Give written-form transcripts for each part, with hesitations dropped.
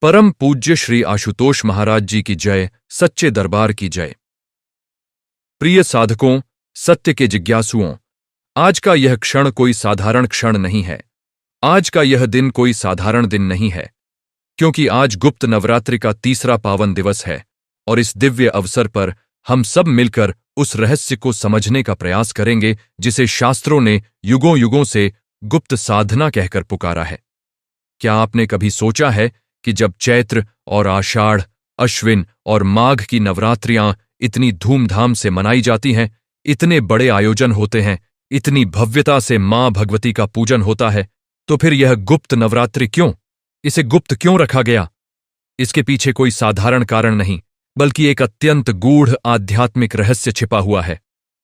परम पूज्य श्री आशुतोष महाराज जी की जय, सच्चे दरबार की जय। प्रिय साधकों, सत्य के जिज्ञासुओं, आज का यह क्षण कोई साधारण क्षण नहीं है। आज का यह दिन कोई साधारण दिन नहीं है, क्योंकि आज गुप्त नवरात्रि का तीसरा पावन दिवस है और इस दिव्य अवसर पर हम सब मिलकर उस रहस्य को समझने का प्रयास करेंगे जिसे शास्त्रों ने युगों युगों से गुप्त साधना कहकर पुकारा है। क्या आपने कभी सोचा है कि जब चैत्र और आषाढ़, अश्विन और माघ की नवरात्रियां इतनी धूमधाम से मनाई जाती हैं, इतने बड़े आयोजन होते हैं, इतनी भव्यता से मां भगवती का पूजन होता है, तो फिर यह गुप्त नवरात्रि क्यों? इसे गुप्त क्यों रखा गया? इसके पीछे कोई साधारण कारण नहीं, बल्कि एक अत्यंत गूढ़ आध्यात्मिक रहस्य छिपा हुआ है।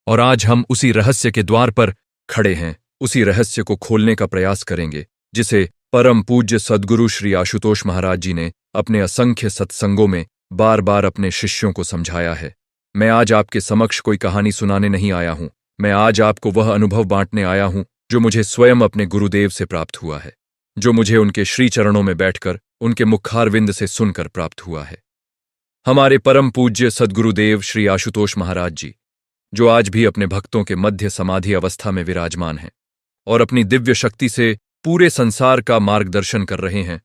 और आज हम उसी रहस्य के द्वार पर खड़े हैं, उसी रहस्य को खोलने का प्रयास करेंगे जिसे परम पूज्य सद्गुरु श्री आशुतोष महाराज जी ने अपने असंख्य सत्संगों में बार बार अपने शिष्यों को समझाया है। मैं आज आपके समक्ष कोई कहानी सुनाने नहीं आया हूं, मैं आज आपको वह अनुभव बांटने आया हूं जो मुझे स्वयं अपने गुरुदेव से प्राप्त हुआ है, जो मुझे उनके श्री चरणों में बैठकर उनके मुखारविंद से सुनकर प्राप्त हुआ है। हमारे परम पूज्य सद्गुरुदेव श्री आशुतोष महाराज जी, जो आज भी अपने भक्तों के मध्य समाधि अवस्था में विराजमान हैं और अपनी दिव्य शक्ति से पूरे संसार का मार्गदर्शन कर रहे हैं,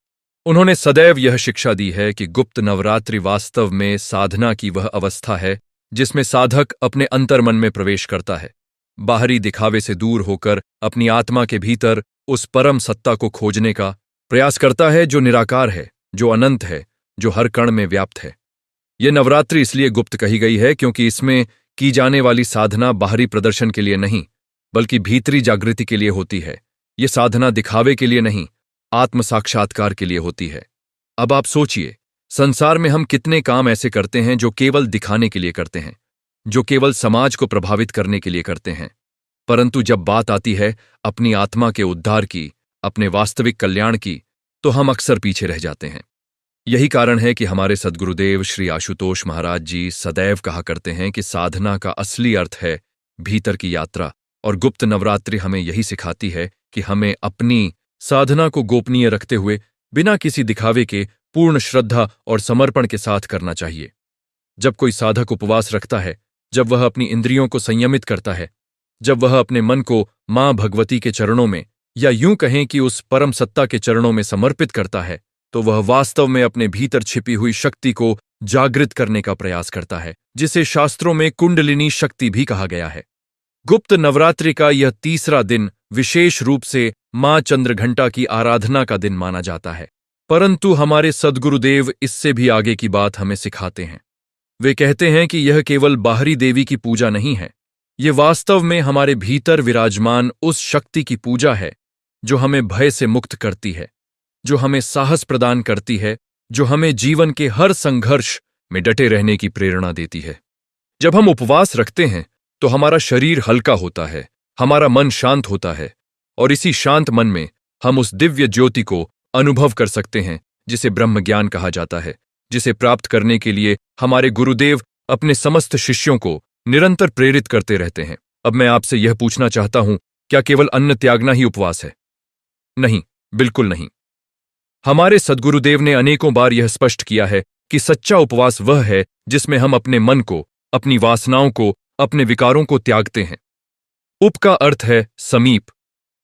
उन्होंने सदैव यह शिक्षा दी है कि गुप्त नवरात्रि वास्तव में साधना की वह अवस्था है जिसमें साधक अपने अंतर्मन में प्रवेश करता है, बाहरी दिखावे से दूर होकर अपनी आत्मा के भीतर उस परम सत्ता को खोजने का प्रयास करता है जो निराकार है, जो अनंत है, जो हर कण में व्याप्त है। यह नवरात्रि इसलिए गुप्त कही गई है क्योंकि इसमें की जाने वाली साधना बाहरी प्रदर्शन के लिए नहीं, बल्कि भीतरी जागृति के लिए होती है। ये साधना दिखावे के लिए नहीं, आत्म साक्षात्कार के लिए होती है। अब आप सोचिए, संसार में हम कितने काम ऐसे करते हैं जो केवल दिखाने के लिए करते हैं, जो केवल समाज को प्रभावित करने के लिए करते हैं, परंतु जब बात आती है अपनी आत्मा के उद्धार की, अपने वास्तविक कल्याण की, तो हम अक्सर पीछे रह जाते हैं। यही कारण है कि हमारे सद्गुरुदेव श्री आशुतोष महाराज जी सदैव कहा करते हैं कि साधना का असली अर्थ है भीतर की यात्रा, और गुप्त नवरात्रि हमें यही सिखाती है कि हमें अपनी साधना को गोपनीय रखते हुए बिना किसी दिखावे के पूर्ण श्रद्धा और समर्पण के साथ करना चाहिए। जब कोई साधक उपवास रखता है, जब वह अपनी इंद्रियों को संयमित करता है, जब वह अपने मन को मां भगवती के चरणों में, या यूं कहें कि उस परम सत्ता के चरणों में समर्पित करता है, तो वह वास्तव में अपने भीतर छिपी हुई शक्ति को जागृत करने का प्रयास करता है, जिसे शास्त्रों में कुंडलिनी शक्ति भी कहा गया है। गुप्त नवरात्रि का यह तीसरा दिन विशेष रूप से मां चंद्रघंटा की आराधना का दिन माना जाता है, परंतु हमारे सद्गुरुदेव इससे भी आगे की बात हमें सिखाते हैं। वे कहते हैं कि यह केवल बाहरी देवी की पूजा नहीं है, ये वास्तव में हमारे भीतर विराजमान उस शक्ति की पूजा है जो हमें भय से मुक्त करती है, जो हमें साहस प्रदान करती है, जो हमें जीवन के हर संघर्ष में डटे रहने की प्रेरणा देती है। जब हम उपवास रखते हैं तो हमारा शरीर हल्का होता है, हमारा मन शांत होता है, और इसी शांत मन में हम उस दिव्य ज्योति को अनुभव कर सकते हैं जिसे ब्रह्म ज्ञान कहा जाता है, जिसे प्राप्त करने के लिए हमारे गुरुदेव अपने समस्त शिष्यों को निरंतर प्रेरित करते रहते हैं। अब मैं आपसे यह पूछना चाहता हूं, क्या केवल अन्न त्यागना ही उपवास है? नहीं, बिल्कुल नहीं। हमारे सद्गुरुदेव ने अनेकों बार यह स्पष्ट किया है कि सच्चा उपवास वह है जिसमें हम अपने मन को, अपनी वासनाओं को, अपने विकारों को त्यागते हैं। उप का अर्थ है समीप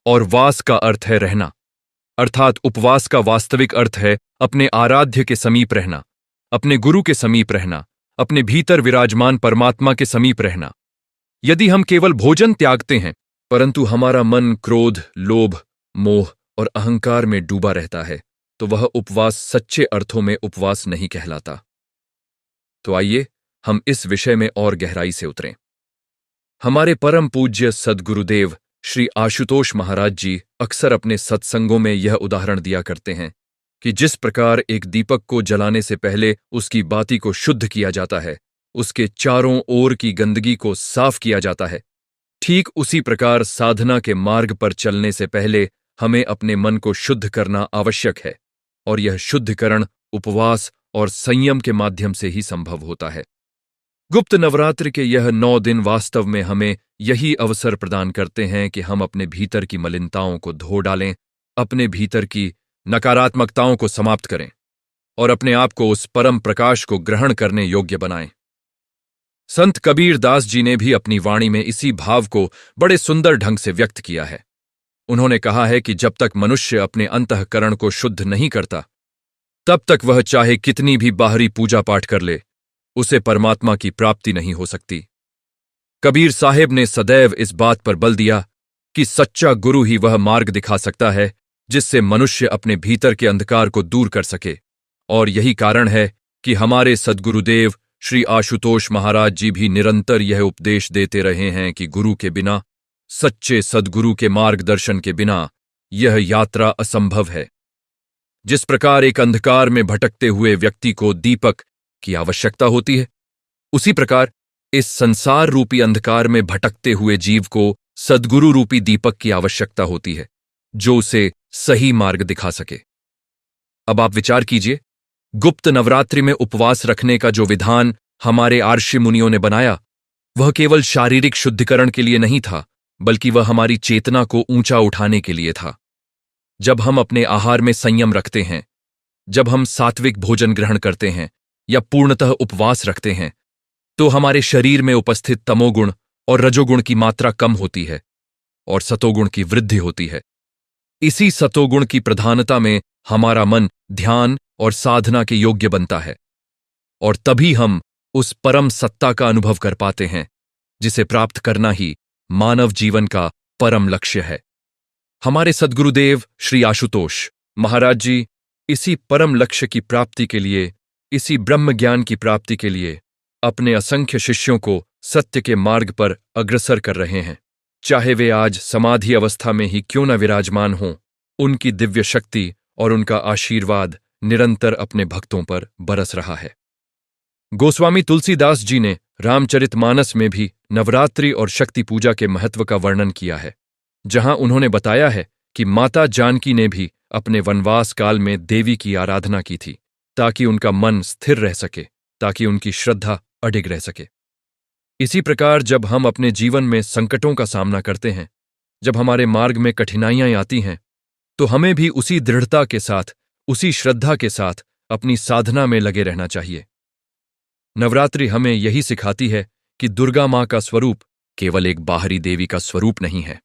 और वास का अर्थ है रहना, अर्थात उपवास का वास्तविक अर्थ है अपने आराध्य के समीप रहना, अपने गुरु के समीप रहना, अपने भीतर विराजमान परमात्मा के समीप रहना। यदि हम केवल भोजन त्यागते हैं परंतु हमारा मन क्रोध, लोभ, मोह और अहंकार में डूबा रहता है, तो वह उपवास सच्चे अर्थों में उपवास नहीं कहलाता। तो आइए हम इस विषय में और गहराई से उतरें। हमारे परम पूज्य सद्गुरुदेव श्री आशुतोष महाराज जी अक्सर अपने सत्संगों में यह उदाहरण दिया करते हैं कि जिस प्रकार एक दीपक को जलाने से पहले उसकी बाती को शुद्ध किया जाता है, उसके चारों ओर की गंदगी को साफ किया जाता है, ठीक उसी प्रकार साधना के मार्ग पर चलने से पहले हमें अपने मन को शुद्ध करना आवश्यक है, और यह शुद्धिकरण उपवास और संयम के माध्यम से ही संभव होता है। गुप्त नवरात्रि के यह 9 दिन वास्तव में हमें यही अवसर प्रदान करते हैं कि हम अपने भीतर की मलिनताओं को धो डालें, अपने भीतर की नकारात्मकताओं को समाप्त करें और अपने आप को उस परम प्रकाश को ग्रहण करने योग्य बनाएं। संत कबीर दास जी ने भी अपनी वाणी में इसी भाव को बड़े सुंदर ढंग से व्यक्त किया है। उन्होंने कहा है कि जब तक मनुष्य अपने अंतःकरण को शुद्ध नहीं करता, तब तक वह चाहे कितनी भी बाहरी पूजा पाठ कर ले, उसे परमात्मा की प्राप्ति नहीं हो सकती। कबीर साहेब ने सदैव इस बात पर बल दिया कि सच्चा गुरु ही वह मार्ग दिखा सकता है जिससे मनुष्य अपने भीतर के अंधकार को दूर कर सके, और यही कारण है कि हमारे सद्गुरुदेव श्री आशुतोष महाराज जी भी निरंतर यह उपदेश देते रहे हैं कि गुरु के बिना, सच्चे सद्गुरु के मार्गदर्शन के बिना यह यात्रा असंभव है। जिस प्रकार एक अंधकार में भटकते हुए व्यक्ति को दीपक की आवश्यकता होती है, उसी प्रकार इस संसार रूपी अंधकार में भटकते हुए जीव को सद्गुरु रूपी दीपक की आवश्यकता होती है, जो उसे सही मार्ग दिखा सके। अब आप विचार कीजिए, गुप्त नवरात्रि में उपवास रखने का जो विधान हमारे आर्षि मुनियों ने बनाया, वह केवल शारीरिक शुद्धिकरण के लिए नहीं था, बल्कि वह हमारी चेतना को ऊंचा उठाने के लिए था। जब हम अपने आहार में संयम रखते हैं, जब हम सात्विक भोजन ग्रहण करते हैं या पूर्णतः उपवास रखते हैं, तो हमारे शरीर में उपस्थित तमोगुण और रजोगुण की मात्रा कम होती है और सतोगुण की वृद्धि होती है। इसी सतोगुण की प्रधानता में हमारा मन ध्यान और साधना के योग्य बनता है, और तभी हम उस परम सत्ता का अनुभव कर पाते हैं जिसे प्राप्त करना ही मानव जीवन का परम लक्ष्य है। हमारे सद्गुरुदेव श्री आशुतोष महाराज जी इसी परम लक्ष्य की प्राप्ति के लिए, इसी ब्रह्म ज्ञान की प्राप्ति के लिए अपने असंख्य शिष्यों को सत्य के मार्ग पर अग्रसर कर रहे हैं। चाहे वे आज समाधि अवस्था में ही क्यों न विराजमान हों, उनकी दिव्य शक्ति और उनका आशीर्वाद निरंतर अपने भक्तों पर बरस रहा है। गोस्वामी तुलसीदास जी ने रामचरितमानस में भी नवरात्रि और शक्ति पूजा के महत्व का वर्णन किया है, जहां उन्होंने बताया है कि माता जानकी ने भी अपने वनवास काल में देवी की आराधना की थी, ताकि उनका मन स्थिर रह सके, ताकि उनकी श्रद्धा अडिग रह सके। इसी प्रकार जब हम अपने जीवन में संकटों का सामना करते हैं, जब हमारे मार्ग में कठिनाइयां आती हैं, तो हमें भी उसी दृढ़ता के साथ, उसी श्रद्धा के साथ अपनी साधना में लगे रहना चाहिए। नवरात्रि हमें यही सिखाती है कि दुर्गा मां का स्वरूप केवल एक बाहरी देवी का स्वरूप नहीं है,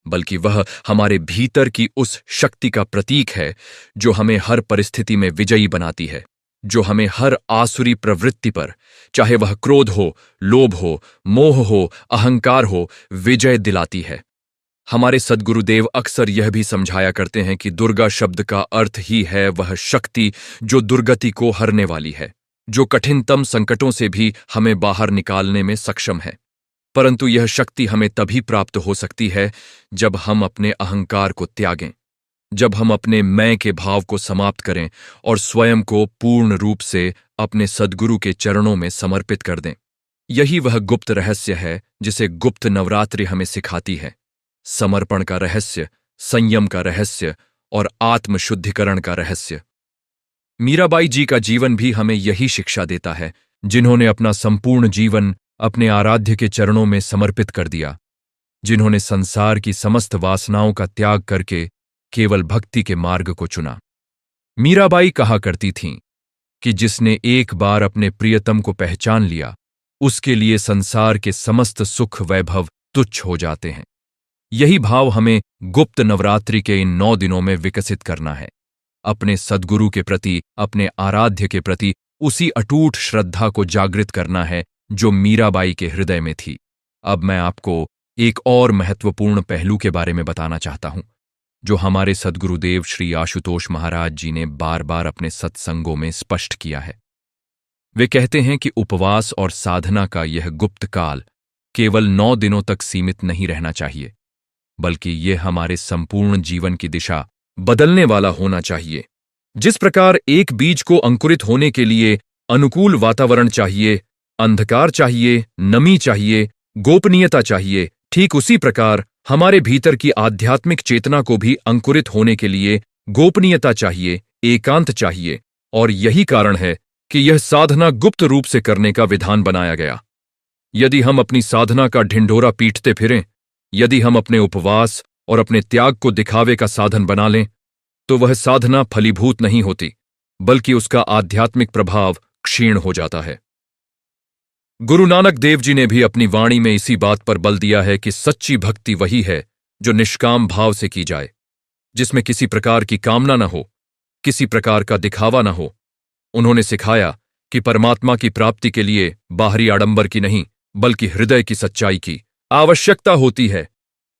बल्कि वह हमारे भीतर की उस शक्ति का प्रतीक है जो हमें हर परिस्थिति में विजयी बनाती है, जो हमें हर आसुरी प्रवृत्ति पर, चाहे वह क्रोध हो, लोभ हो, मोह हो, अहंकार हो, विजय दिलाती है। हमारे सद्गुरुदेव अक्सर यह भी समझाया करते हैं कि दुर्गा शब्द का अर्थ ही है वह शक्ति जो दुर्गति को हरने वाली है, जो कठिनतम संकटों से भी हमें बाहर निकालने में सक्षम है। परंतु यह शक्ति हमें तभी प्राप्त हो सकती है जब हम अपने अहंकार को त्यागें, जब हम अपने मैं के भाव को समाप्त करें और स्वयं को पूर्ण रूप से अपने सद्गुरु के चरणों में समर्पित कर दें। यही वह गुप्त रहस्य है जिसे गुप्त नवरात्रि हमें सिखाती है। समर्पण का रहस्य, संयम का रहस्य और आत्मशुद्धिकरण का रहस्य। मीराबाई जी का जीवन भी हमें यही शिक्षा देता है, जिन्होंने अपना संपूर्ण जीवन अपने आराध्य के चरणों में समर्पित कर दिया, जिन्होंने संसार की समस्त वासनाओं का त्याग करके केवल भक्ति के मार्ग को चुना। मीराबाई कहा करती थीं कि जिसने एक बार अपने प्रियतम को पहचान लिया, उसके लिए संसार के समस्त सुख वैभव तुच्छ हो जाते हैं। यही भाव हमें गुप्त नवरात्रि के इन 9 दिनों में विकसित करना है। अपने सद्गुरु के प्रति, अपने आराध्य के प्रति उसी अटूट श्रद्धा को जागृत करना है जो मीराबाई के हृदय में थी। अब मैं आपको एक और महत्वपूर्ण पहलू के बारे में बताना चाहता हूं, जो हमारे सद्गुरुदेव श्री आशुतोष महाराज जी ने बार बार अपने सत्संगों में स्पष्ट किया है। वे कहते हैं कि उपवास और साधना का यह गुप्त काल केवल 9 दिनों तक सीमित नहीं रहना चाहिए, बल्कि यह हमारे संपूर्ण जीवन की दिशा बदलने वाला होना चाहिए। जिस प्रकार एक बीज को अंकुरित होने के लिए अनुकूल वातावरण चाहिए, अंधकार चाहिए, नमी चाहिए, गोपनीयता चाहिए, ठीक उसी प्रकार हमारे भीतर की आध्यात्मिक चेतना को भी अंकुरित होने के लिए गोपनीयता चाहिए, एकांत चाहिए। और यही कारण है कि यह साधना गुप्त रूप से करने का विधान बनाया गया। यदि हम अपनी साधना का ढिंढोरा पीटते फिरें, यदि हम अपने उपवास और अपने त्याग को दिखावे का साधन बना लें, तो वह साधना फलीभूत नहीं होती, बल्कि उसका आध्यात्मिक प्रभाव क्षीण हो जाता है। गुरु नानक देव जी ने भी अपनी वाणी में इसी बात पर बल दिया है कि सच्ची भक्ति वही है जो निष्काम भाव से की जाए, जिसमें किसी प्रकार की कामना न हो, किसी प्रकार का दिखावा न हो। उन्होंने सिखाया कि परमात्मा की प्राप्ति के लिए बाहरी आडंबर की नहीं, बल्कि हृदय की सच्चाई की आवश्यकता होती है।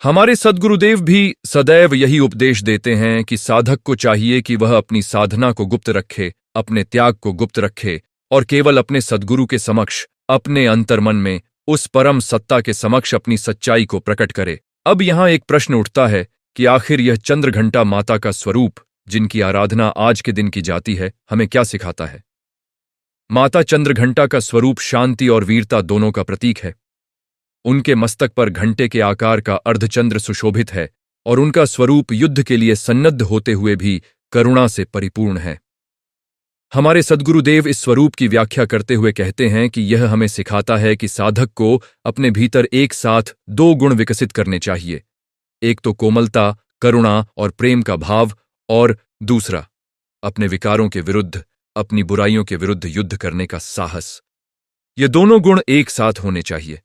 हमारे सद्गुरुदेव भी सदैव यही उपदेश देते हैं कि साधक को चाहिए कि वह अपनी साधना को गुप्त रखे, अपने त्याग को गुप्त रखे और केवल अपने सद्गुरु के समक्ष, अपने अंतर्मन में उस परम सत्ता के समक्ष अपनी सच्चाई को प्रकट करे। अब यहां एक प्रश्न उठता है कि आखिर यह चंद्रघंटा माता का स्वरूप, जिनकी आराधना आज के दिन की जाती है, हमें क्या सिखाता है? माता चंद्रघंटा का स्वरूप शांति और वीरता दोनों का प्रतीक है। उनके मस्तक पर घंटे के आकार का अर्धचंद्र सुशोभित है और उनका स्वरूप युद्ध के लिए सन्नद्ध होते हुए भी करुणा से परिपूर्ण है। हमारे सद्गुरुदेव इस स्वरूप की व्याख्या करते हुए कहते हैं कि यह हमें सिखाता है कि साधक को अपने भीतर एक साथ दो गुण विकसित करने चाहिए, एक तो कोमलता, करुणा और प्रेम का भाव, और दूसरा अपने विकारों के विरुद्ध, अपनी बुराइयों के विरुद्ध युद्ध करने का साहस। ये दोनों गुण एक साथ होने चाहिए,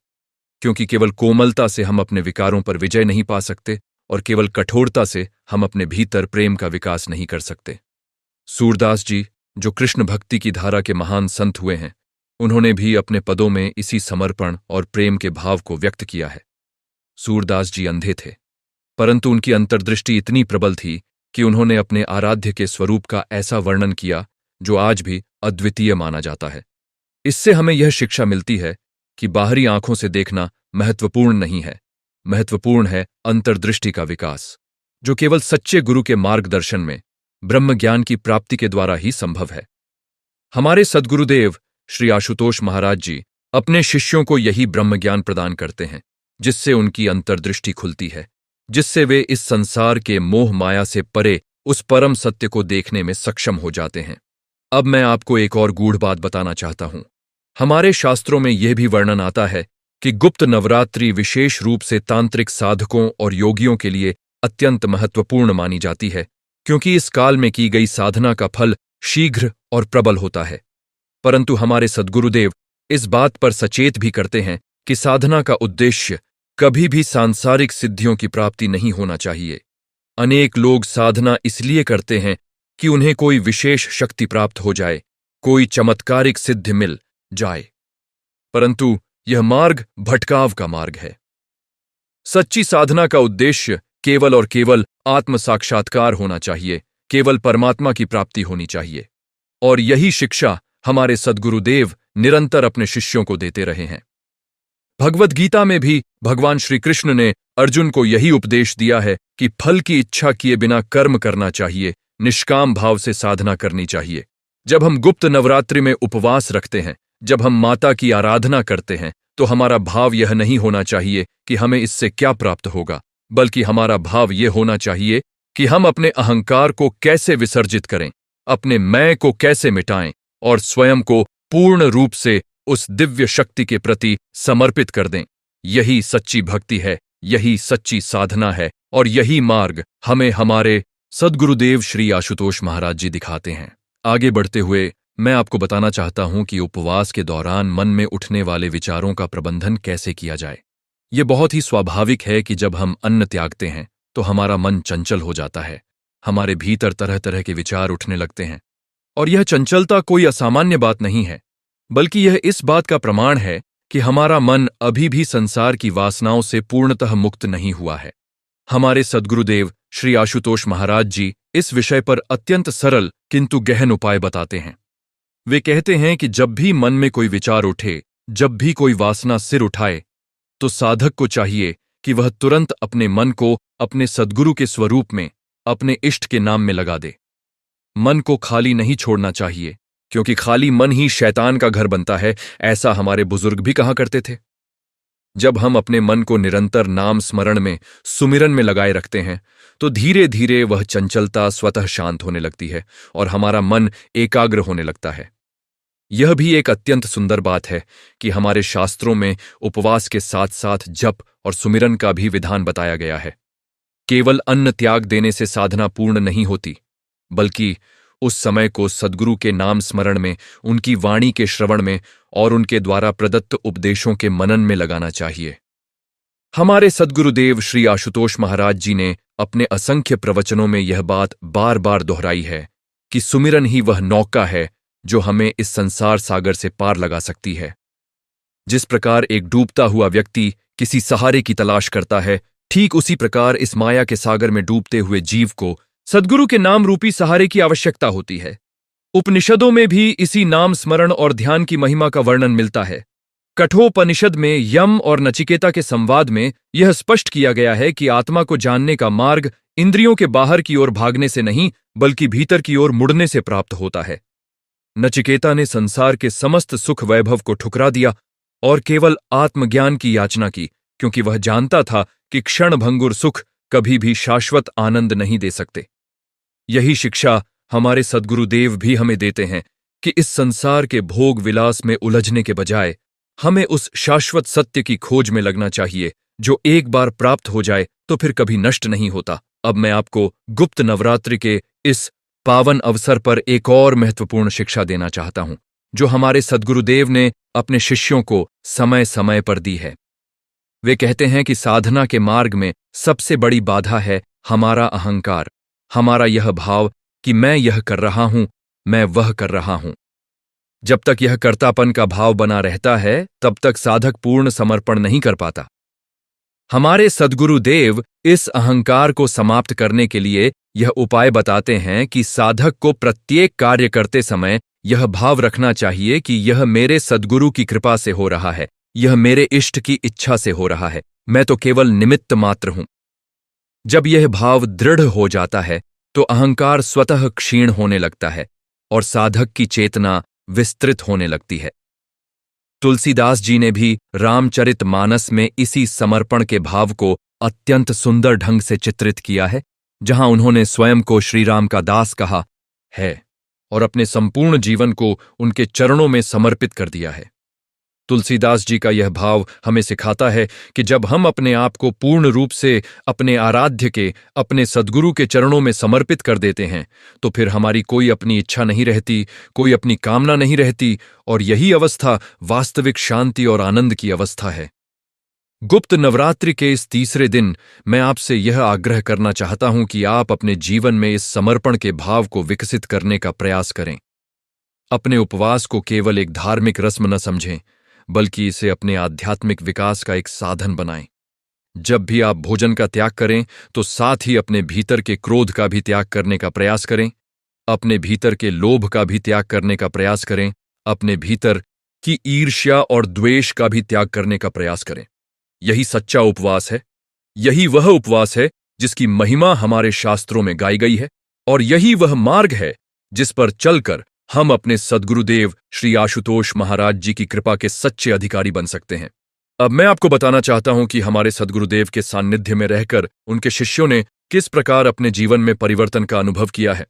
क्योंकि केवल कोमलता से हम अपने विकारों पर विजय नहीं पा सकते और केवल कठोरता से हम अपने भीतर प्रेम का विकास नहीं कर सकते। सूरदास जी, जो कृष्ण भक्ति की धारा के महान संत हुए हैं, उन्होंने भी अपने पदों में इसी समर्पण और प्रेम के भाव को व्यक्त किया है। सूरदास जी अंधे थे, परंतु उनकी अंतर्दृष्टि इतनी प्रबल थी कि उन्होंने अपने आराध्य के स्वरूप का ऐसा वर्णन किया जो आज भी अद्वितीय माना जाता है। इससे हमें यह शिक्षा मिलती है कि बाहरी आंखों से देखना महत्वपूर्ण नहीं है, महत्वपूर्ण है अंतर्दृष्टि का विकास, जो केवल सच्चे गुरु के मार्गदर्शन में, ब्रह्म ज्ञान की प्राप्ति के द्वारा ही संभव है। हमारे सद्गुरुदेव श्री आशुतोष महाराज जी अपने शिष्यों को यही ब्रह्म ज्ञान प्रदान करते हैं, जिससे उनकी अंतर्दृष्टि खुलती है, जिससे वे इस संसार के मोह माया से परे उस परम सत्य को देखने में सक्षम हो जाते हैं। अब मैं आपको एक और गूढ़ बात बताना चाहता हूं। हमारे शास्त्रों में यह भी वर्णन आता है कि गुप्त नवरात्रि विशेष रूप से तांत्रिक साधकों और योगियों के लिए अत्यंत महत्वपूर्ण मानी जाती है, क्योंकि इस काल में की गई साधना का फल शीघ्र और प्रबल होता है। परंतु हमारे सद्गुरुदेव इस बात पर सचेत भी करते हैं कि साधना का उद्देश्य कभी भी सांसारिक सिद्धियों की प्राप्ति नहीं होना चाहिए। अनेक लोग साधना इसलिए करते हैं कि उन्हें कोई विशेष शक्ति प्राप्त हो जाए, कोई चमत्कारिक सिद्धि मिल जाए, परंतु यह मार्ग भटकाव का मार्ग है। सच्ची साधना का उद्देश्य केवल और केवल आत्म साक्षात्कार होना चाहिए, केवल परमात्मा की प्राप्ति होनी चाहिए, और यही शिक्षा हमारे सद्गुरुदेव निरंतर अपने शिष्यों को देते रहे हैं। भगवद गीता में भी भगवान श्री कृष्ण ने अर्जुन को यही उपदेश दिया है कि फल की इच्छा किए बिना कर्म करना चाहिए, निष्काम भाव से साधना करनी चाहिए। जब हम गुप्त नवरात्रि में उपवास रखते हैं, जब हम माता की आराधना करते हैं, तो हमारा भाव यह नहीं होना चाहिए कि हमें इससे क्या प्राप्त होगा, बल्कि हमारा भाव यह होना चाहिए कि हम अपने अहंकार को कैसे विसर्जित करें, अपने मैं को कैसे मिटाएं और स्वयं को पूर्ण रूप से उस दिव्य शक्ति के प्रति समर्पित कर दें। यही सच्ची भक्ति है, यही सच्ची साधना है, और यही मार्ग हमें हमारे सद्गुरुदेव श्री आशुतोष महाराज जी दिखाते हैं। आगे बढ़ते हुए मैं आपको बताना चाहता हूं कि उपवास के दौरान मन में उठने वाले विचारों का प्रबंधन कैसे किया जाए। यह बहुत ही स्वाभाविक है कि जब हम अन्न त्यागते हैं तो हमारा मन चंचल हो जाता है, हमारे भीतर तरह तरह के विचार उठने लगते हैं, और यह चंचलता कोई असामान्य बात नहीं है, बल्कि यह इस बात का प्रमाण है कि हमारा मन अभी भी संसार की वासनाओं से पूर्णतः मुक्त नहीं हुआ है। हमारे सद्गुरुदेव श्री आशुतोष महाराज जी इस विषय पर अत्यंत सरल किंतु गहन उपाय बताते हैं। वे कहते हैं कि जब भी मन में कोई विचार उठे, जब भी कोई वासना सिर उठाए, तो साधक को चाहिए कि वह तुरंत अपने मन को अपने सद्गुरु के स्वरूप में, अपने इष्ट के नाम में लगा दे। मन को खाली नहीं छोड़ना चाहिए, क्योंकि खाली मन ही शैतान का घर बनता है, ऐसा हमारे बुजुर्ग भी कहा करते थे। जब हम अपने मन को निरंतर नाम स्मरण में, सुमिरन में लगाए रखते हैं, तो धीरे धीरे वह चंचलता स्वतः शांत होने लगती है और हमारा मन एकाग्र होने लगता है। यह भी एक अत्यंत सुंदर बात है कि हमारे शास्त्रों में उपवास के साथ साथ जप और सुमिरन का भी विधान बताया गया है। केवल अन्न त्याग देने से साधना पूर्ण नहीं होती, बल्कि उस समय को सद्गुरु के नाम स्मरण में, उनकी वाणी के श्रवण में और उनके द्वारा प्रदत्त उपदेशों के मनन में लगाना चाहिए। हमारे सद्गुरुदेव श्री आशुतोष महाराज जी ने अपने असंख्य प्रवचनों में यह बात बार बार दोहराई है कि सुमिरन ही वह नौका है जो हमें इस संसार सागर से पार लगा सकती है। जिस प्रकार एक डूबता हुआ व्यक्ति किसी सहारे की तलाश करता है, ठीक उसी प्रकार इस माया के सागर में डूबते हुए जीव को सद्गुरु के नाम रूपी सहारे की आवश्यकता होती है। उपनिषदों में भी इसी नाम स्मरण और ध्यान की महिमा का वर्णन मिलता है। कठोपनिषद में यम और नचिकेता के संवाद में यह स्पष्ट किया गया है कि आत्मा को जानने का मार्ग इंद्रियों के बाहर की ओर भागने से नहीं, बल्कि भीतर की ओर मुड़ने से प्राप्त होता है। नचिकेता ने संसार के समस्त सुख वैभव को ठुकरा दिया और केवल आत्मज्ञान की याचना की, क्योंकि वह जानता था कि क्षणभंगुर सुख कभी भी शाश्वत आनंद नहीं दे सकते। यही शिक्षा हमारे सद्गुरुदेव भी हमें देते हैं कि इस संसार के भोग विलास में उलझने के बजाय हमें उस शाश्वत सत्य की खोज में लगना चाहिए, जो एक बार प्राप्त हो जाए तो फिर कभी नष्ट नहीं होता। अब मैं आपको गुप्त नवरात्रि के इस पावन अवसर पर एक और महत्वपूर्ण शिक्षा देना चाहता हूं, जो हमारे सद्गुरुदेव ने अपने शिष्यों को समय समय पर दी है। वे कहते हैं कि साधना के मार्ग में सबसे बड़ी बाधा है हमारा अहंकार, हमारा यह भाव कि मैं यह कर रहा हूं, मैं वह कर रहा हूं। जब तक यह कर्तापन का भाव बना रहता है, तब तक साधक पूर्ण समर्पण नहीं कर पाता। हमारे सद्गुरुदेव इस अहंकार को समाप्त करने के लिए यह उपाय बताते हैं कि साधक को प्रत्येक कार्य करते समय यह भाव रखना चाहिए कि यह मेरे सद्गुरु की कृपा से हो रहा है, यह मेरे इष्ट की इच्छा से हो रहा है, मैं तो केवल निमित्त मात्र हूं। जब यह भाव दृढ़ हो जाता है तो अहंकार स्वतः क्षीण होने लगता है और साधक की चेतना विस्तृत होने लगती है। तुलसीदास जी ने भी रामचरितमानस में इसी समर्पण के भाव को अत्यंत सुंदर ढंग से चित्रित किया है, जहां उन्होंने स्वयं को श्रीराम का दास कहा है और अपने संपूर्ण जीवन को उनके चरणों में समर्पित कर दिया है। तुलसीदास जी का यह भाव हमें सिखाता है कि जब हम अपने आप को पूर्ण रूप से अपने आराध्य के, अपने सद्गुरु के चरणों में समर्पित कर देते हैं, तो फिर हमारी कोई अपनी इच्छा नहीं रहती, कोई अपनी कामना नहीं रहती, और यही अवस्था वास्तविक शांति और आनंद की अवस्था है। गुप्त नवरात्रि के इस तीसरे दिन मैं आपसे यह आग्रह करना चाहता हूं कि आप अपने जीवन में इस समर्पण के भाव को विकसित करने का प्रयास करें। अपने उपवास को केवल एक धार्मिक रस्म न समझें, बल्कि इसे अपने आध्यात्मिक विकास का एक साधन बनाएं। जब भी आप भोजन का त्याग करें तो साथ ही अपने भीतर के क्रोध का भी त्याग करने का प्रयास करें, अपने भीतर के लोभ का भी त्याग करने का प्रयास करें, अपने भीतर की ईर्ष्या और द्वेष का भी त्याग करने का प्रयास करें। यही सच्चा उपवास है, यही वह उपवास है जिसकी महिमा हमारे शास्त्रों में गाई गई है, और यही वह मार्ग है जिस पर चलकर हम अपने सद्गुरुदेव श्री आशुतोष महाराज जी की कृपा के सच्चे अधिकारी बन सकते हैं। अब मैं आपको बताना चाहता हूं कि हमारे सद्गुरुदेव के सान्निध्य में रहकर उनके शिष्यों ने किस प्रकार अपने जीवन में परिवर्तन का अनुभव किया है।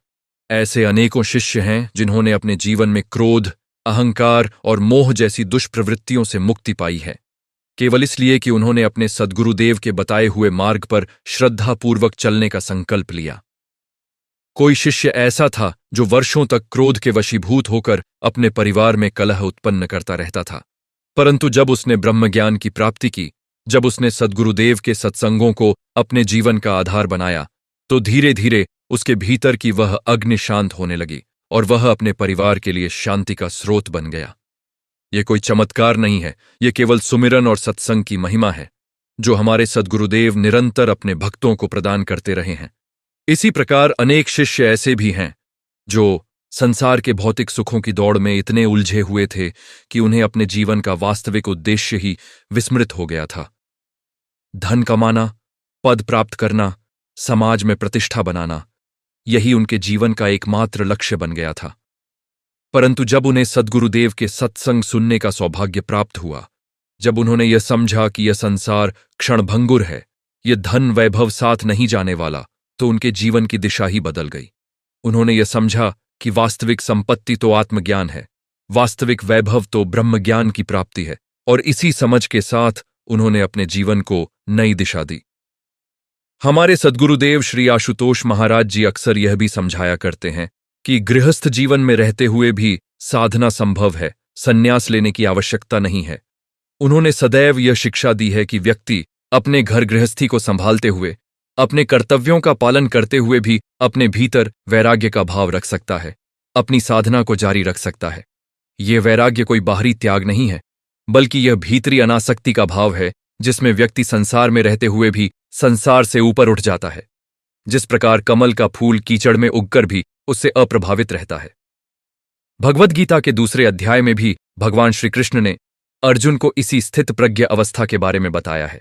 ऐसे अनेकों शिष्य हैं जिन्होंने अपने जीवन में क्रोध, अहंकार और मोह जैसी दुष्प्रवृत्तियों से मुक्ति पाई है, केवल इसलिए कि उन्होंने अपने सद्गुरुदेव के बताए हुए मार्ग पर श्रद्धापूर्वक चलने का संकल्प लिया। कोई शिष्य ऐसा था जो वर्षों तक क्रोध के वशीभूत होकर अपने परिवार में कलह उत्पन्न करता रहता था, परंतु जब उसने ब्रह्मज्ञान की प्राप्ति की, जब उसने सद्गुरुदेव के सत्संगों को अपने जीवन का आधार बनाया, तो धीरे धीरे उसके भीतर की वह अग्नि शांत होने लगी और वह अपने परिवार के लिए शांति का स्रोत बन गया। ये कोई चमत्कार नहीं है, ये केवल सुमिरन और सत्संग की महिमा है जो हमारे सद्गुरुदेव निरंतर अपने भक्तों को प्रदान करते रहे हैं। इसी प्रकार अनेक शिष्य ऐसे भी हैं जो संसार के भौतिक सुखों की दौड़ में इतने उलझे हुए थे कि उन्हें अपने जीवन का वास्तविक उद्देश्य ही विस्मृत हो गया था। धन कमाना, पद प्राप्त करना, समाज में प्रतिष्ठा बनाना, यही उनके जीवन का एकमात्र लक्ष्य बन गया था। परंतु जब उन्हें सद्गुरुदेव के सत्संग सुनने का सौभाग्य प्राप्त हुआ, जब उन्होंने यह समझा कि यह संसार क्षणभंगुर है, यह धन वैभव साथ नहीं जाने वाला, तो उनके जीवन की दिशा ही बदल गई। उन्होंने यह समझा कि वास्तविक संपत्ति तो आत्मज्ञान है, वास्तविक वैभव तो ब्रह्मज्ञान की प्राप्ति है, और इसी समझ के साथ उन्होंने अपने जीवन को नई दिशा दी। हमारे सद्गुरुदेव श्री आशुतोष महाराज जी अक्सर यह भी समझाया करते हैं कि गृहस्थ जीवन में रहते हुए भी साधना संभव है, संन्यास लेने की आवश्यकता नहीं है। उन्होंने सदैव यह शिक्षा दी है कि व्यक्ति अपने घर गृहस्थी को संभालते हुए, अपने कर्तव्यों का पालन करते हुए भी अपने भीतर वैराग्य का भाव रख सकता है, अपनी साधना को जारी रख सकता है। यह वैराग्य कोई बाहरी त्याग नहीं है, बल्कि यह भीतरी अनासक्ति का भाव है, जिसमें व्यक्ति संसार में रहते हुए भी संसार से ऊपर उठ जाता है। जिस प्रकार कमल का फूल कीचड़ में उगकर भी उससे अप्रभावित रहता है। भगवद गीता के दूसरे अध्याय में भी भगवान श्री कृष्ण ने अर्जुन को इसी स्थित प्रज्ञ अवस्था के बारे में बताया है,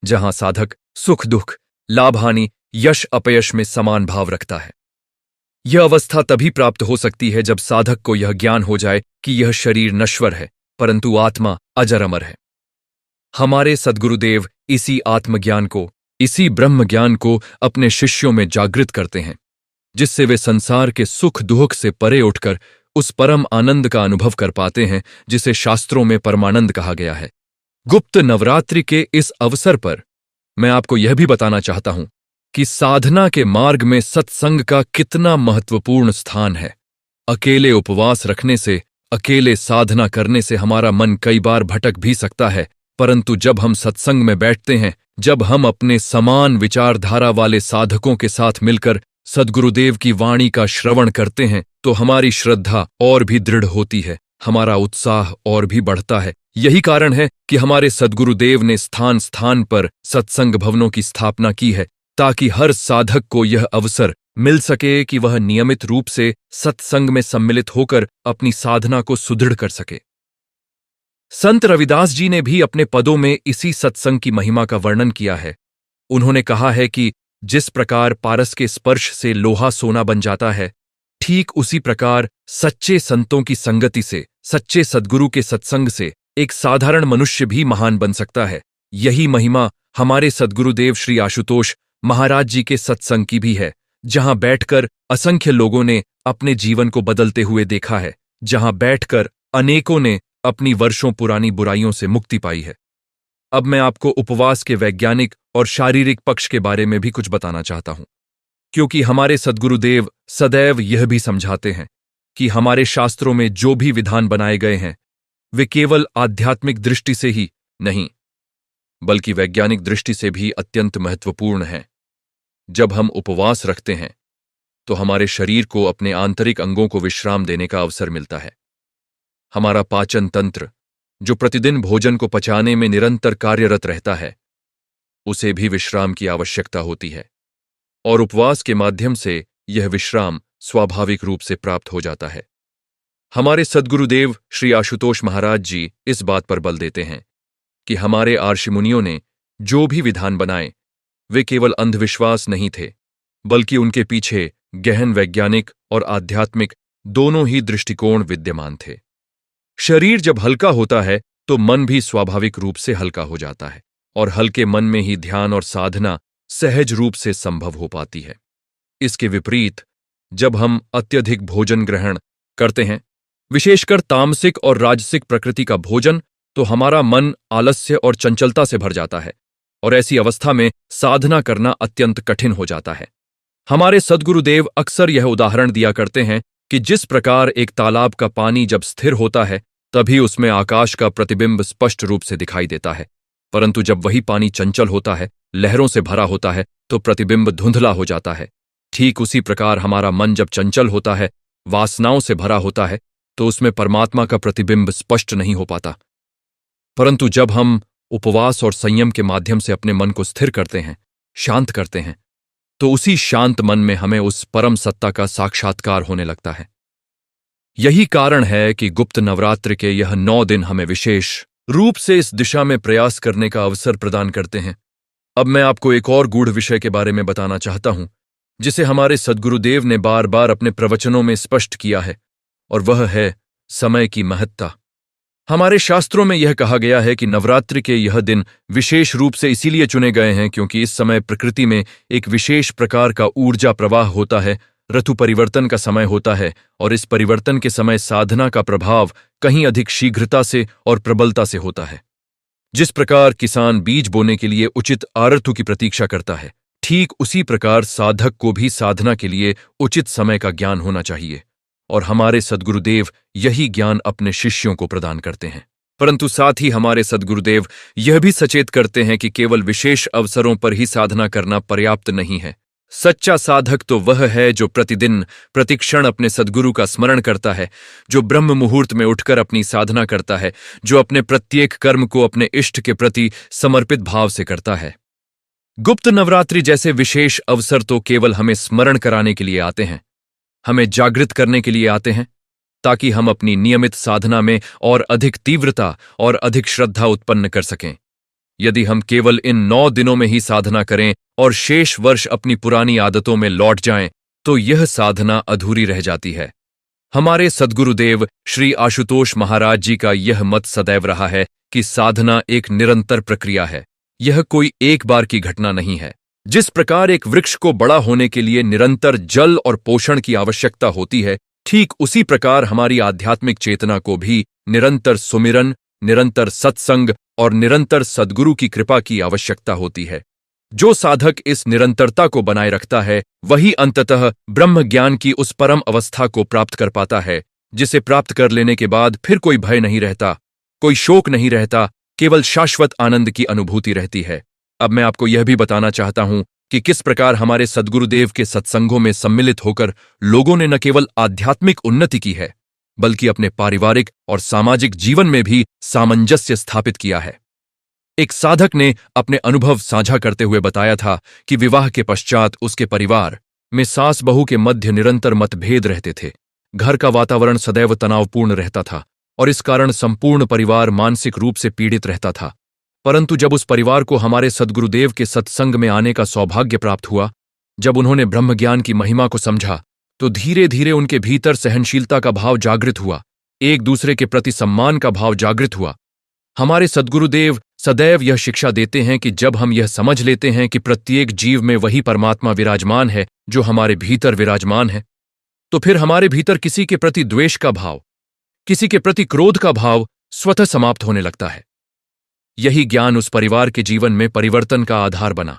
जहां साधक सुख दुख, लाभ हानि, यश अपयश में समान भाव रखता है। यह अवस्था तभी प्राप्त हो सकती है जब साधक को यह ज्ञान हो जाए कि यह शरीर नश्वर है, परंतु आत्मा अजर अमर है। हमारे सद्गुरुदेव इसी आत्मज्ञान को, इसी ब्रह्म ज्ञान को अपने शिष्यों में जागृत करते हैं, जिससे वे संसार के सुख दुख से परे उठकर उस परम आनंद का अनुभव कर पाते हैं जिसे शास्त्रों में परमानंद कहा गया है। गुप्त नवरात्रि के इस अवसर पर मैं आपको यह भी बताना चाहता हूं कि साधना के मार्ग में सत्संग का कितना महत्वपूर्ण स्थान है। अकेले उपवास रखने से, अकेले साधना करने से हमारा मन कई बार भटक भी सकता है, परंतु जब हम सत्संग में बैठते हैं, जब हम अपने समान विचारधारा वाले साधकों के साथ मिलकर सद्गुरुदेव की वाणी का श्रवण करते हैं, तो हमारी श्रद्धा और भी दृढ़ होती है, हमारा उत्साह और भी बढ़ता है। यही कारण है कि हमारे सद्गुरुदेव ने स्थान स्थान पर सत्संग भवनों की स्थापना की है, ताकि हर साधक को यह अवसर मिल सके कि वह नियमित रूप से सत्संग में सम्मिलित होकर अपनी साधना को सुदृढ़ कर सके। संत रविदास जी ने भी अपने पदों में इसी सत्संग की महिमा का वर्णन किया है। उन्होंने कहा है कि जिस प्रकार पारस के स्पर्श से लोहा सोना बन जाता है, ठीक उसी प्रकार सच्चे संतों की संगति से, सच्चे सद्गुरु के सत्संग से एक साधारण मनुष्य भी महान बन सकता है। यही महिमा हमारे सद्गुरुदेव श्री आशुतोष महाराज जी के सत्संग की भी है, जहां बैठकर असंख्य लोगों ने अपने जीवन को बदलते हुए देखा है, जहां बैठकर अनेकों ने अपनी वर्षों पुरानी बुराइयों से मुक्ति पाई है। अब मैं आपको उपवास के वैज्ञानिक और शारीरिक पक्ष के बारे में भी कुछ बताना चाहता हूं, क्योंकि हमारे सद्गुरुदेव सदैव यह भी समझाते हैं कि हमारे शास्त्रों में जो भी विधान बनाए गए हैं, वे केवल आध्यात्मिक दृष्टि से ही नहीं, बल्कि वैज्ञानिक दृष्टि से भी अत्यंत महत्वपूर्ण हैं। जब हम उपवास रखते हैं, तो हमारे शरीर को अपने आंतरिक अंगों को विश्राम देने का अवसर मिलता है। हमारा पाचन तंत्र, जो प्रतिदिन भोजन को पचाने में निरंतर कार्यरत रहता है, उसे भी विश्राम की आवश्यकता होती है, और उपवास के माध्यम से यह विश्राम स्वाभाविक रूप से प्राप्त हो जाता है। हमारे सद्गुरुदेव श्री आशुतोष महाराज जी इस बात पर बल देते हैं कि हमारे आर्षि मुनियों ने जो भी विधान बनाए, वे केवल अंधविश्वास नहीं थे, बल्कि उनके पीछे गहन वैज्ञानिक और आध्यात्मिक दोनों ही दृष्टिकोण विद्यमान थे। शरीर जब हल्का होता है तो मन भी स्वाभाविक रूप से हल्का हो जाता है, और हल्के मन में ही ध्यान और साधना सहज रूप से संभव हो पाती है। इसके विपरीत जब हम अत्यधिक भोजन ग्रहण करते हैं, विशेषकर तामसिक और राजसिक प्रकृति का भोजन, तो हमारा मन आलस्य और चंचलता से भर जाता है, और ऐसी अवस्था में साधना करना अत्यंत कठिन हो जाता है। हमारे सद्गुरुदेव अक्सर यह उदाहरण दिया करते हैं कि जिस प्रकार एक तालाब का पानी जब स्थिर होता है, तभी उसमें आकाश का प्रतिबिंब स्पष्ट रूप से दिखाई देता है, परंतु जब वही पानी चंचल होता है, लहरों से भरा होता है, तो प्रतिबिंब धुंधला हो जाता है। ठीक उसी प्रकार हमारा मन जब चंचल होता है, वासनाओं से भरा होता है, तो उसमें परमात्मा का प्रतिबिंब स्पष्ट नहीं हो पाता। परंतु जब हम उपवास और संयम के माध्यम से अपने मन को स्थिर करते हैं, शांत करते हैं, तो उसी शांत मन में हमें उस परम सत्ता का साक्षात्कार होने लगता है। यही कारण है कि गुप्त नवरात्रि के यह 9 दिन हमें विशेष रूप से इस दिशा में प्रयास करने का अवसर प्रदान करते हैं। अब मैं आपको एक और गूढ़ विषय के बारे में बताना चाहता हूं, जिसे हमारे सद्गुरुदेव ने बार बार अपने प्रवचनों में स्पष्ट किया है, और वह है समय की महत्ता। हमारे शास्त्रों में यह कहा गया है कि नवरात्रि के यह दिन विशेष रूप से इसीलिए चुने गए हैं क्योंकि इस समय प्रकृति में एक विशेष प्रकार का ऊर्जा प्रवाह होता है, ऋतु परिवर्तन का समय होता है, और इस परिवर्तन के समय साधना का प्रभाव कहीं अधिक शीघ्रता से और प्रबलता से होता है। जिस प्रकार किसान बीज बोने के लिए उचित आऋतु की प्रतीक्षा करता है, ठीक उसी प्रकार साधक को भी साधना के लिए उचित समय का ज्ञान होना चाहिए, और हमारे सद्गुरुदेव यही ज्ञान अपने शिष्यों को प्रदान करते हैं। परंतु साथ ही हमारे सद्गुरुदेव यह भी सचेत करते हैं कि केवल विशेष अवसरों पर ही साधना करना पर्याप्त नहीं है। सच्चा साधक तो वह है जो प्रतिदिन प्रतिक्षण अपने सद्गुरु का स्मरण करता है, जो ब्रह्म मुहूर्त में उठकर अपनी साधना करता है, जो अपने प्रत्येक कर्म को अपने इष्ट के प्रति समर्पित भाव से करता है। गुप्त नवरात्रि जैसे विशेष अवसर तो केवल हमें स्मरण कराने के लिए आते हैं, हमें जागृत करने के लिए आते हैं, ताकि हम अपनी नियमित साधना में और अधिक तीव्रता और अधिक श्रद्धा उत्पन्न कर सकें। यदि हम केवल इन 9 दिनों में ही साधना करें और शेष वर्ष अपनी पुरानी आदतों में लौट जाएं, तो यह साधना अधूरी रह जाती है। हमारे सद्गुरुदेव श्री आशुतोष महाराज जी का यह मत सदैव रहा है कि साधना एक निरंतर प्रक्रिया है, यह कोई एक बार की घटना नहीं है। जिस प्रकार एक वृक्ष को बड़ा होने के लिए निरंतर जल और पोषण की आवश्यकता होती है, ठीक उसी प्रकार हमारी आध्यात्मिक चेतना को भी निरंतर सुमिरन, निरंतर सत्संग और निरंतर सद्गुरु की कृपा की आवश्यकता होती है। जो साधक इस निरंतरता को बनाए रखता है, वही अंततः ब्रह्म ज्ञान की उस परम अवस्था को प्राप्त कर पाता है, जिसे प्राप्त कर लेने के बाद फिर कोई भय नहीं रहता, कोई शोक नहीं रहता, केवल शाश्वत आनंद की अनुभूति रहती है। अब मैं आपको यह भी बताना चाहता हूं कि किस प्रकार हमारे सद्गुरुदेव के सत्संगों में सम्मिलित होकर लोगों ने न केवल आध्यात्मिक उन्नति की है, बल्कि अपने पारिवारिक और सामाजिक जीवन में भी सामंजस्य स्थापित किया है। एक साधक ने अपने अनुभव साझा करते हुए बताया था कि विवाह के पश्चात उसके परिवार में सास बहू के मध्य निरंतर मतभेद रहते थे। घर का वातावरण सदैव तनावपूर्ण रहता था और इस कारण संपूर्ण परिवार मानसिक रूप से पीड़ित रहता था। परंतु जब उस परिवार को हमारे सद्गुरुदेव के सत्संग में आने का सौभाग्य प्राप्त हुआ, जब उन्होंने ब्रह्मज्ञान की महिमा को समझा, तो धीरे धीरे उनके भीतर सहनशीलता का भाव जागृत हुआ, एक दूसरे के प्रति सम्मान का भाव जागृत हुआ। हमारे सद्गुरुदेव सदैव यह शिक्षा देते हैं कि जब हम यह समझ लेते हैं कि प्रत्येक जीव में वही परमात्मा विराजमान है जो हमारे भीतर विराजमान है, तो फिर हमारे भीतर किसी के प्रति द्वेष का भाव, किसी के प्रति क्रोध का भाव स्वतः समाप्त होने लगता है। यही ज्ञान उस परिवार के जीवन में परिवर्तन का आधार बना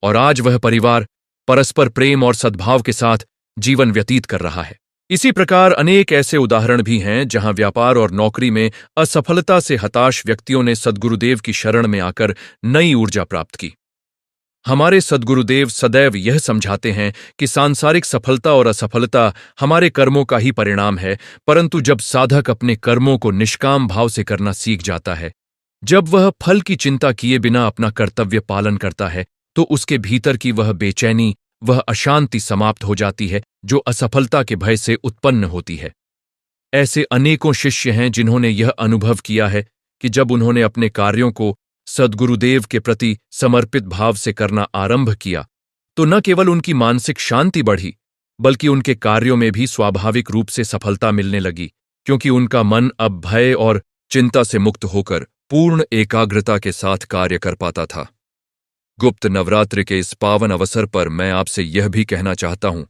और आज वह परिवार परस्पर प्रेम और सद्भाव के साथ जीवन व्यतीत कर रहा है। इसी प्रकार अनेक ऐसे उदाहरण भी हैं जहां व्यापार और नौकरी में असफलता से हताश व्यक्तियों ने सद्गुरुदेव की शरण में आकर नई ऊर्जा प्राप्त की। हमारे सद्गुरुदेव सदैव यह समझाते हैं कि सांसारिक सफलता और असफलता हमारे कर्मों का ही परिणाम है, परंतु जब साधक अपने कर्मों को निष्काम भाव से करना सीख जाता है, जब वह फल की चिंता किए बिना अपना कर्तव्य पालन करता है, तो उसके भीतर की वह बेचैनी, वह अशांति समाप्त हो जाती है जो असफलता के भय से उत्पन्न होती है। ऐसे अनेकों शिष्य हैं जिन्होंने यह अनुभव किया है कि जब उन्होंने अपने कार्यों को सद्गुरुदेव के प्रति समर्पित भाव से करना आरंभ किया, तो न केवल उनकी मानसिक शांति बढ़ी, बल्कि उनके कार्यों में भी स्वाभाविक रूप से सफलता मिलने लगी, क्योंकि उनका मन अब भय और चिंता से मुक्त होकर पूर्ण एकाग्रता के साथ कार्य कर पाता था। गुप्त नवरात्रि के इस पावन अवसर पर मैं आपसे यह भी कहना चाहता हूं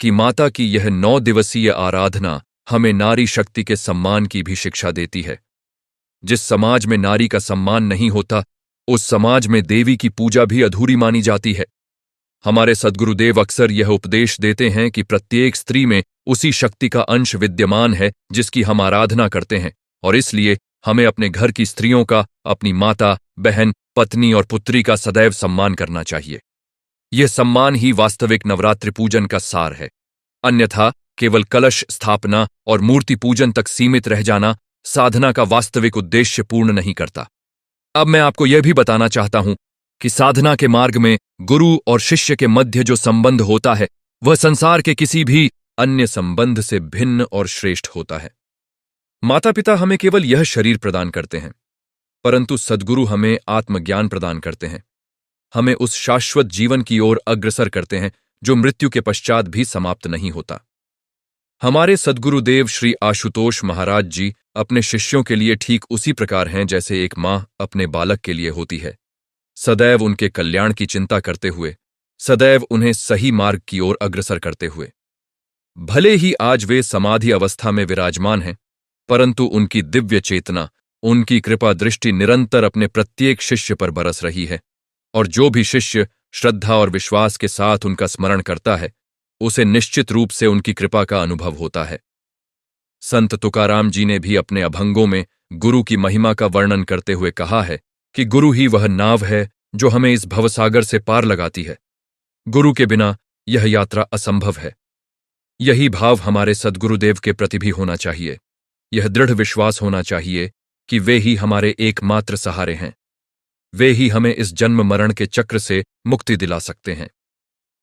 कि माता की यह 9 दिवसीय आराधना हमें नारी शक्ति के सम्मान की भी शिक्षा देती है। जिस समाज में नारी का सम्मान नहीं होता, उस समाज में देवी की पूजा भी अधूरी मानी जाती है। हमारे सद्गुरुदेव अक्सर यह उपदेश देते हैं कि प्रत्येक स्त्री में उसी शक्ति का अंश विद्यमान है जिसकी हम आराधना करते हैं, और इसलिए हमें अपने घर की स्त्रियों का, अपनी माता, बहन, पत्नी और पुत्री का सदैव सम्मान करना चाहिए। यह सम्मान ही वास्तविक नवरात्रि पूजन का सार है। अन्यथा केवल कलश स्थापना और मूर्ति पूजन तक सीमित रह जाना साधना का वास्तविक उद्देश्य पूर्ण नहीं करता। अब मैं आपको यह भी बताना चाहता हूं कि साधना के मार्ग में गुरु और शिष्य के मध्य जो संबंध होता है, वह संसार के किसी भी अन्य संबंध से भिन्न और श्रेष्ठ होता है। माता पिता हमें केवल यह शरीर प्रदान करते हैं, परंतु सद्गुरु हमें आत्मज्ञान प्रदान करते हैं, हमें उस शाश्वत जीवन की ओर अग्रसर करते हैं जो मृत्यु के पश्चात भी समाप्त नहीं होता। हमारे सद्गुरुदेव श्री आशुतोष महाराज जी अपने शिष्यों के लिए ठीक उसी प्रकार हैं जैसे एक माँ अपने बालक के लिए होती है, सदैव उनके कल्याण की चिंता करते हुए, सदैव उन्हें सही मार्ग की ओर अग्रसर करते हुए। भले ही आज वे समाधि अवस्था में विराजमान हैं, परंतु उनकी दिव्य चेतना, उनकी कृपा दृष्टि निरंतर अपने प्रत्येक शिष्य पर बरस रही है, और जो भी शिष्य श्रद्धा और विश्वास के साथ उनका स्मरण करता है, उसे निश्चित रूप से उनकी कृपा का अनुभव होता है। संत तुकाराम जी ने भी अपने अभंगों में गुरु की महिमा का वर्णन करते हुए कहा है कि गुरु ही वह नाव है जो हमें इस भवसागर से पार लगाती है। गुरु के बिना यह यात्रा असंभव है। यही भाव हमारे सद्गुरुदेव के प्रति भी होना चाहिए। यह दृढ़ विश्वास होना चाहिए कि वे ही हमारे एकमात्र सहारे हैं। वे ही हमें इस जन्म मरण के चक्र से मुक्ति दिला सकते हैं।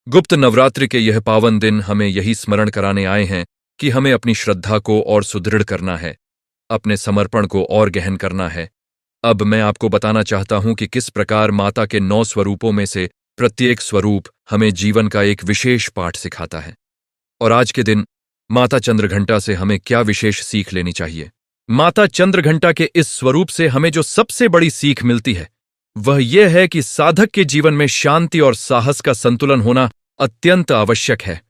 गुप्त नवरात्रि के यह पावन दिन हमें यही स्मरण कराने आए हैं कि हमें अपनी श्रद्धा को और सुदृढ़ करना है, अपने समर्पण को और गहन करना है। अब मैं आपको बताना चाहता हूं कि किस प्रकार माता के 9 स्वरूपों में से प्रत्येक स्वरूप हमें जीवन का एक विशेष पाठ सिखाता है। और आज के दिन माता चंद्रघंटा से हमें क्या विशेष सीख लेनी चाहिए। माता चंद्रघंटा के इस स्वरूप से हमें जो सबसे बड़ी सीख मिलती है वह यह है कि साधक के जीवन में शांति और साहस का संतुलन होना अत्यंत आवश्यक है।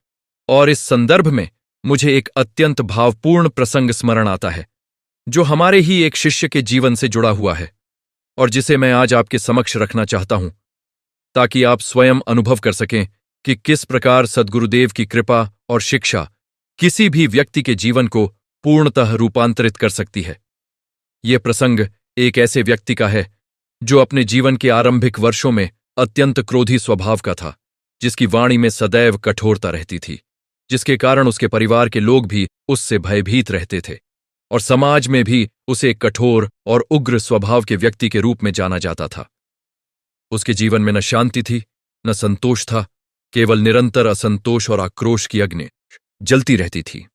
और इस संदर्भ में मुझे एक अत्यंत भावपूर्ण प्रसंग स्मरण आता है जो हमारे ही एक शिष्य के जीवन से जुड़ा हुआ है और जिसे मैं आज आपके समक्ष रखना चाहता हूं, ताकि आप स्वयं अनुभव कर सकें कि किस प्रकार सद्गुरुदेव की कृपा और शिक्षा किसी भी व्यक्ति के जीवन को पूर्णतः रूपांतरित कर सकती है। यह प्रसंग एक ऐसे व्यक्ति का है जो अपने जीवन के आरंभिक वर्षों में अत्यंत क्रोधी स्वभाव का था, जिसकी वाणी में सदैव कठोरता रहती थी, जिसके कारण उसके परिवार के लोग भी उससे भयभीत रहते थे और समाज में भी उसे एक कठोर और उग्र स्वभाव के व्यक्ति के रूप में जाना जाता था। उसके जीवन में न शांति थी, न संतोष था, केवल निरंतर असंतोष और आक्रोश की अग्नि जलती रहती थी,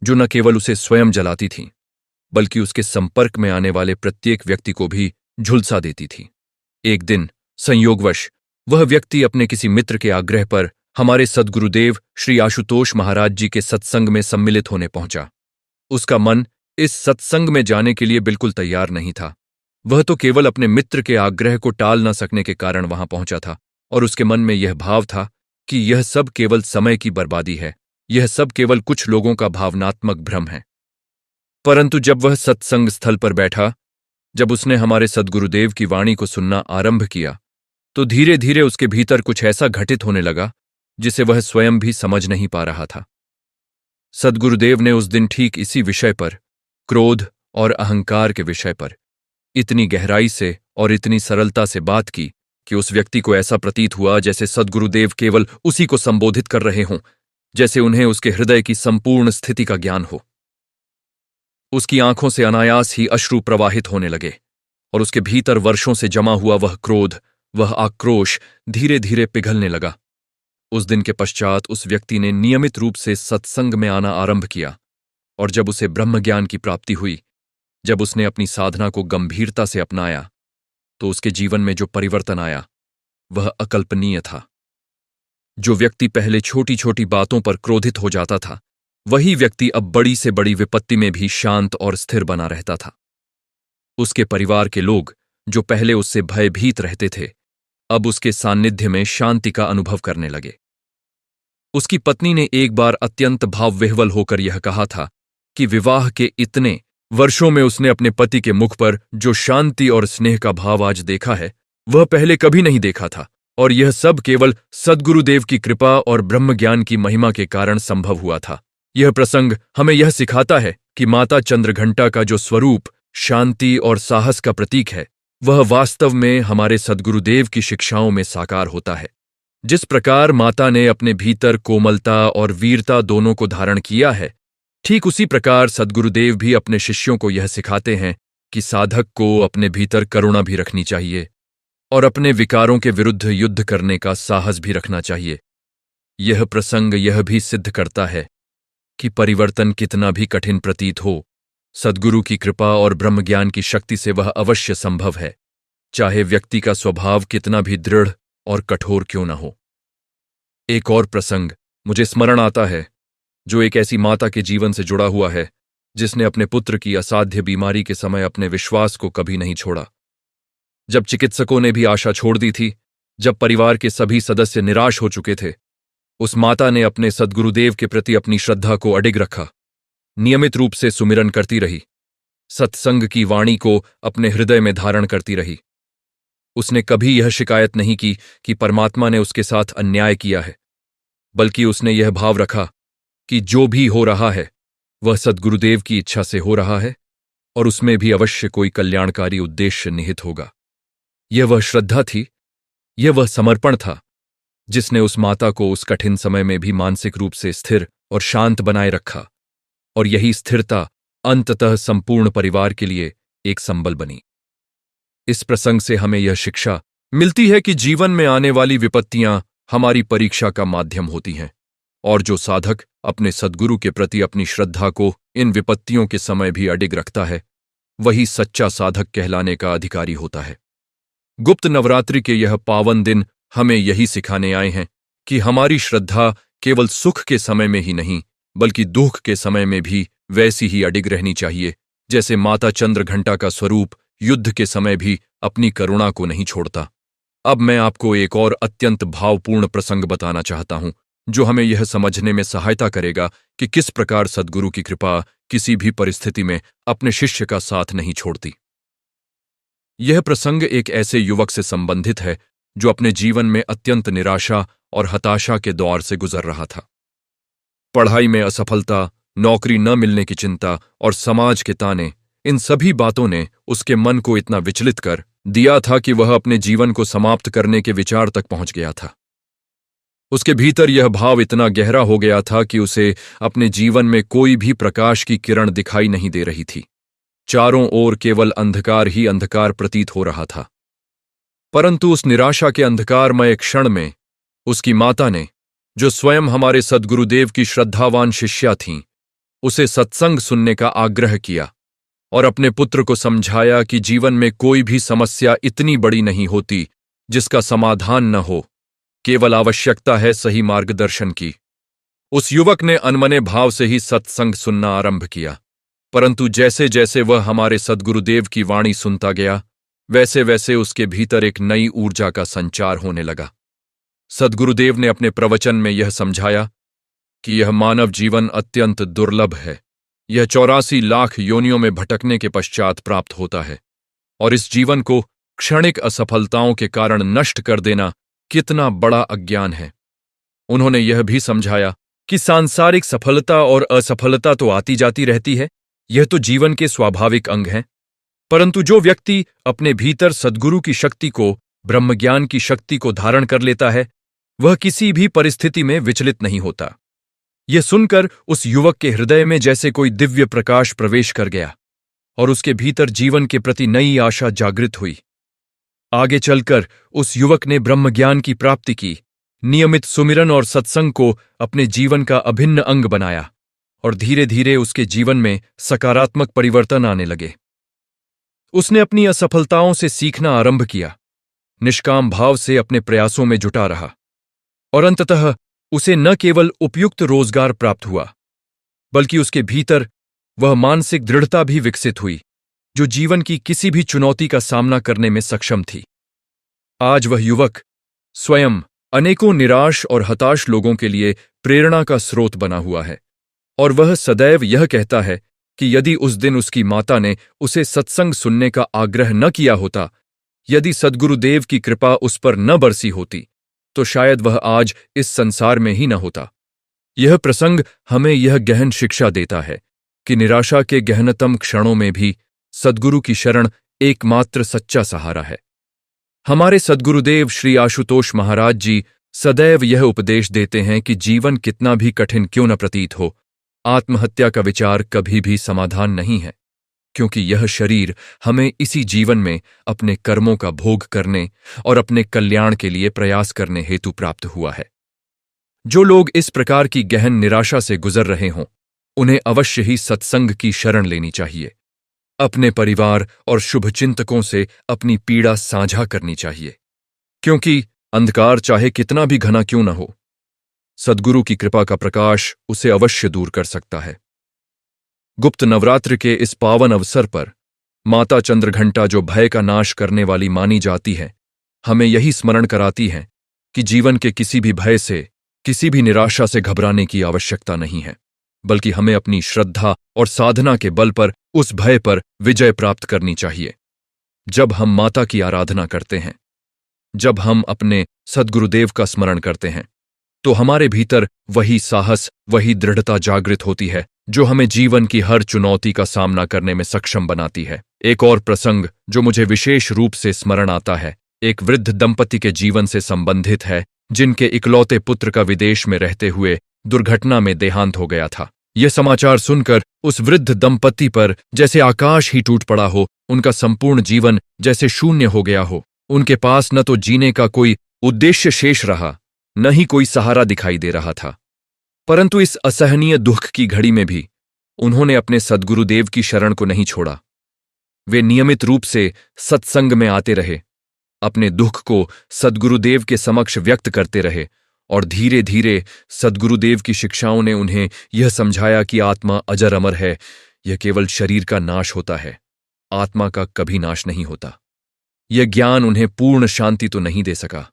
जो न केवल उसे स्वयं जलाती थी बल्कि उसके संपर्क में आने वाले प्रत्येक व्यक्ति को भी झुलसा देती थी। एक दिन संयोगवश वह व्यक्ति अपने किसी मित्र के आग्रह पर हमारे सद्गुरुदेव श्री आशुतोष महाराज जी के सत्संग में सम्मिलित होने पहुंचा। उसका मन इस सत्संग में जाने के लिए बिल्कुल तैयार नहीं था। वह तो केवल अपने मित्र के आग्रह को टाल न सकने के कारण वहां पहुंचा था और उसके मन में यह भाव था कि यह सब केवल समय की बर्बादी है, यह सब केवल कुछ लोगों का भावनात्मक भ्रम है। परंतु जब वह सत्संग स्थल पर बैठा, जब उसने हमारे सद्गुरुदेव की वाणी को सुनना आरंभ किया, तो धीरे धीरे उसके भीतर कुछ ऐसा घटित होने लगा जिसे वह स्वयं भी समझ नहीं पा रहा था। सद्गुरुदेव ने उस दिन ठीक इसी विषय पर, क्रोध और अहंकार के विषय पर, इतनी गहराई से और इतनी सरलता से बात की कि उस व्यक्ति को ऐसा प्रतीत हुआ जैसे सद्गुरुदेव केवल उसी को संबोधित कर रहे हों, जैसे उन्हें उसके हृदय की संपूर्ण स्थिति का ज्ञान हो। उसकी आंखों से अनायास ही अश्रु प्रवाहित होने लगे और उसके भीतर वर्षों से जमा हुआ वह क्रोध, वह आक्रोश धीरे धीरे पिघलने लगा। उस दिन के पश्चात उस व्यक्ति ने नियमित रूप से सत्संग में आना आरंभ किया और जब उसे ब्रह्मज्ञान की प्राप्ति हुई, जब उसने अपनी साधना को गंभीरता से अपनाया, तो उसके जीवन में जो परिवर्तन आया वह अकल्पनीय था। जो व्यक्ति पहले छोटी छोटी बातों पर क्रोधित हो जाता था, वही व्यक्ति अब बड़ी से बड़ी विपत्ति में भी शांत और स्थिर बना रहता था। उसके परिवार के लोग जो पहले उससे भयभीत रहते थे, अब उसके सान्निध्य में शांति का अनुभव करने लगे। उसकी पत्नी ने एक बार अत्यंत भावविह्वल होकर यह कहा था कि विवाह के इतने वर्षों में उसने अपने पति के मुख पर जो शांति और स्नेह का भाव आज देखा है, वह पहले कभी नहीं देखा था और यह सब केवल सद्गुरुदेव की कृपा और ब्रह्मज्ञान की महिमा के कारण संभव हुआ था। यह प्रसंग हमें यह सिखाता है कि माता चंद्रघंटा का जो स्वरूप शांति और साहस का प्रतीक है, वह वास्तव में हमारे सद्गुरुदेव की शिक्षाओं में साकार होता है। जिस प्रकार माता ने अपने भीतर कोमलता और वीरता दोनों को धारण किया है, ठीक उसी प्रकार सद्गुरुदेव भी अपने शिष्यों को यह सिखाते हैं कि साधक को अपने भीतर करुणा भी रखनी चाहिए और अपने विकारों के विरुद्ध युद्ध करने का साहस भी रखना चाहिए। यह प्रसंग यह भी सिद्ध करता है कि परिवर्तन कितना भी कठिन प्रतीत हो, सद्गुरु की कृपा और ब्रह्मज्ञान की शक्ति से वह अवश्य संभव है, चाहे व्यक्ति का स्वभाव कितना भी दृढ़ और कठोर क्यों न हो। एक और प्रसंग मुझे स्मरण आता है जो एक ऐसी माता के जीवन से जुड़ा हुआ है जिसने अपने पुत्र की असाध्य बीमारी के समय अपने विश्वास को कभी नहीं छोड़ा। जब चिकित्सकों ने भी आशा छोड़ दी थी, जब परिवार के सभी सदस्य निराश हो चुके थे, उस माता ने अपने सद्गुरुदेव के प्रति अपनी श्रद्धा को अडिग रखा, नियमित रूप से सुमिरन करती रही, सत्संग की वाणी को अपने हृदय में धारण करती रही। उसने कभी यह शिकायत नहीं की कि परमात्मा ने उसके साथ अन्याय किया है, बल्कि उसने यह भाव रखा कि जो भी हो रहा है वह सद्गुरुदेव की इच्छा से हो रहा है और उसमें भी अवश्य कोई कल्याणकारी उद्देश्य निहित होगा। यह वह श्रद्धा थी, यह वह समर्पण था जिसने उस माता को उस कठिन समय में भी मानसिक रूप से स्थिर और शांत बनाए रखा, और यही स्थिरता अंततः संपूर्ण परिवार के लिए एक संबल बनी। इस प्रसंग से हमें यह शिक्षा मिलती है कि जीवन में आने वाली विपत्तियां हमारी परीक्षा का माध्यम होती हैं, और जो साधक अपने सद्गुरु के प्रति अपनी श्रद्धा को इन विपत्तियों के समय भी अडिग रखता है, वही सच्चा साधक कहलाने का अधिकारी होता है। गुप्त नवरात्रि के यह पावन दिन हमें यही सिखाने आए हैं कि हमारी श्रद्धा केवल सुख के समय में ही नहीं, बल्कि दुख के समय में भी वैसी ही अडिग रहनी चाहिए, जैसे माता चंद्रघंटा का स्वरूप युद्ध के समय भी अपनी करुणा को नहीं छोड़ता। अब मैं आपको एक और अत्यंत भावपूर्ण प्रसंग बताना चाहता हूं, जो हमें यह समझने में सहायता करेगा कि किस प्रकार सद्गुरु की कृपा किसी भी परिस्थिति में अपने शिष्य का साथ नहीं छोड़ती। यह प्रसंग एक ऐसे युवक से संबंधित है जो अपने जीवन में अत्यंत निराशा और हताशा के दौर से गुजर रहा था। पढ़ाई में असफलता, नौकरी न मिलने की चिंता और समाज के ताने, इन सभी बातों ने उसके मन को इतना विचलित कर दिया था कि वह अपने जीवन को समाप्त करने के विचार तक पहुंच गया था। उसके भीतर यह भाव इतना गहरा हो गया था कि उसे अपने जीवन में कोई भी प्रकाश की किरण दिखाई नहीं दे रही थी। चारों ओर केवल अंधकार ही अंधकार प्रतीत हो रहा था। परंतु उस निराशा के अंधकारमय क्षण में उसकी माता ने, जो स्वयं हमारे सद्गुरुदेव की श्रद्धावान शिष्या थीं, उसे सत्संग सुनने का आग्रह किया और अपने पुत्र को समझाया कि जीवन में कोई भी समस्या इतनी बड़ी नहीं होती जिसका समाधान न हो, केवल आवश्यकता है सही मार्गदर्शन की। उस युवक ने अनमने भाव से ही सत्संग सुनना आरंभ किया, परंतु जैसे जैसे वह हमारे सद्गुरुदेव की वाणी सुनता गया, वैसे वैसे उसके भीतर एक नई ऊर्जा का संचार होने लगा। सद्गुरुदेव ने अपने प्रवचन में यह समझाया कि यह मानव जीवन अत्यंत दुर्लभ है। यह 84 लाख योनियों में भटकने के पश्चात प्राप्त होता है, और इस जीवन को क्षणिक असफलताओं के कारण नष्ट कर देना कितना बड़ा अज्ञान है। उन्होंने यह भी समझाया कि सांसारिक सफलता और असफलता तो आती जाती रहती है, यह तो जीवन के स्वाभाविक अंग हैं, परंतु जो व्यक्ति अपने भीतर सद्गुरु की शक्ति को, ब्रह्मज्ञान की शक्ति को धारण कर लेता है, वह किसी भी परिस्थिति में विचलित नहीं होता। यह सुनकर उस युवक के हृदय में जैसे कोई दिव्य प्रकाश प्रवेश कर गया और उसके भीतर जीवन के प्रति नई आशा जागृत हुई। आगे चलकर उस युवक ने ब्रह्मज्ञान की प्राप्ति की, नियमित सुमिरन और सत्संग को अपने जीवन का अभिन्न अंग बनाया, और धीरे धीरे उसके जीवन में सकारात्मक परिवर्तन आने लगे। उसने अपनी असफलताओं से सीखना आरंभ किया, निष्काम भाव से अपने प्रयासों में जुटा रहा, और अंततः उसे न केवल उपयुक्त रोजगार प्राप्त हुआ, बल्कि उसके भीतर वह मानसिक दृढ़ता भी विकसित हुई जो जीवन की किसी भी चुनौती का सामना करने में सक्षम थी। आज वह युवक स्वयं अनेकों निराश और हताश लोगों के लिए प्रेरणा का स्रोत बना हुआ है, और वह सदैव यह कहता है कि यदि उस दिन उसकी माता ने उसे सत्संग सुनने का आग्रह न किया होता, यदि सद्गुरुदेव की कृपा उस पर न बरसी होती, तो शायद वह आज इस संसार में ही न होता। यह प्रसंग हमें यह गहन शिक्षा देता है कि निराशा के गहनतम क्षणों में भी सद्गुरु की शरण एकमात्र सच्चा सहारा है। हमारे सद्गुरुदेव श्री आशुतोष महाराज जी सदैव यह उपदेश देते हैं कि जीवन कितना भी कठिन क्यों न प्रतीत हो, आत्महत्या का विचार कभी भी समाधान नहीं है, क्योंकि यह शरीर हमें इसी जीवन में अपने कर्मों का भोग करने और अपने कल्याण के लिए प्रयास करने हेतु प्राप्त हुआ है। जो लोग इस प्रकार की गहन निराशा से गुजर रहे हों, उन्हें अवश्य ही सत्संग की शरण लेनी चाहिए। अपने परिवार और शुभचिंतकों से अपनी पीड़ा साझा करनी चाहिए, क्योंकि अंधकार चाहे कितना भी घना क्यों न हो, सद्गुरु की कृपा का प्रकाश उसे अवश्य दूर कर सकता है। गुप्त नवरात्र के इस पावन अवसर पर माता चंद्रघंटा, जो भय का नाश करने वाली मानी जाती है, हमें यही स्मरण कराती है कि जीवन के किसी भी भय से, किसी भी निराशा से घबराने की आवश्यकता नहीं है, बल्कि हमें अपनी श्रद्धा और साधना के बल पर उस भय पर विजय प्राप्त करनी चाहिए। जब हम माता की आराधना करते हैं जब हम अपने सद्गुरुदेव का स्मरण करते हैं तो हमारे भीतर वही साहस, वही दृढ़ता जागृत होती है जो हमें जीवन की हर चुनौती का सामना करने में सक्षम बनाती है। एक और प्रसंग जो मुझे विशेष रूप से स्मरण आता है, एक वृद्ध दंपति के जीवन से संबंधित है, जिनके इकलौते पुत्र का विदेश में रहते हुए दुर्घटना में देहांत हो गया था। यह समाचार सुनकर उस वृद्ध दंपति पर जैसे आकाश ही टूट पड़ा हो, उनका संपूर्ण जीवन जैसे शून्य हो गया हो। उनके पास न तो जीने का कोई उद्देश्य शेष रहा, न ही कोई सहारा दिखाई दे रहा था। परंतु इस असहनीय दुख की घड़ी में भी उन्होंने अपने सद्गुरुदेव की शरण को नहीं छोड़ा। वे नियमित रूप से सत्संग में आते रहे, अपने दुख को सद्गुरुदेव के समक्ष व्यक्त करते रहे, और धीरे धीरे सद्गुरुदेव की शिक्षाओं ने उन्हें यह समझाया कि आत्मा अजर अमर है, यह केवल शरीर का नाश होता है, आत्मा का कभी नाश नहीं होता। यह ज्ञान उन्हें पूर्ण शांति तो नहीं दे सका,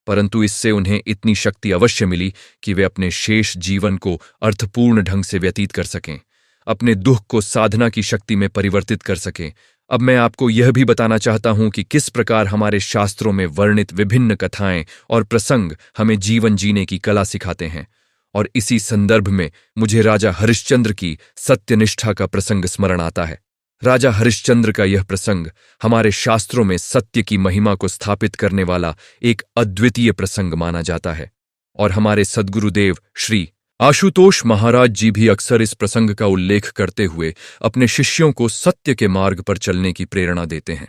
परंतु इससे उन्हें इतनी शक्ति अवश्य मिली कि वे अपने शेष जीवन को अर्थपूर्ण ढंग से व्यतीत कर सकें, अपने दुख को साधना की शक्ति में परिवर्तित कर सकें। अब मैं आपको यह भी बताना चाहता हूं कि किस प्रकार हमारे शास्त्रों में वर्णित विभिन्न कथाएं और प्रसंग हमें जीवन जीने की कला सिखाते हैं। और इसी संदर्भ में मुझे राजा हरिश्चंद्र की सत्यनिष्ठा का प्रसंग स्मरण आता है। राजा हरिश्चंद्र का यह प्रसंग हमारे शास्त्रों में सत्य की महिमा को स्थापित करने वाला एक अद्वितीय प्रसंग माना जाता है, और हमारे सद्गुरुदेव श्री आशुतोष महाराज जी भी अक्सर इस प्रसंग का उल्लेख करते हुए अपने शिष्यों को सत्य के मार्ग पर चलने की प्रेरणा देते हैं।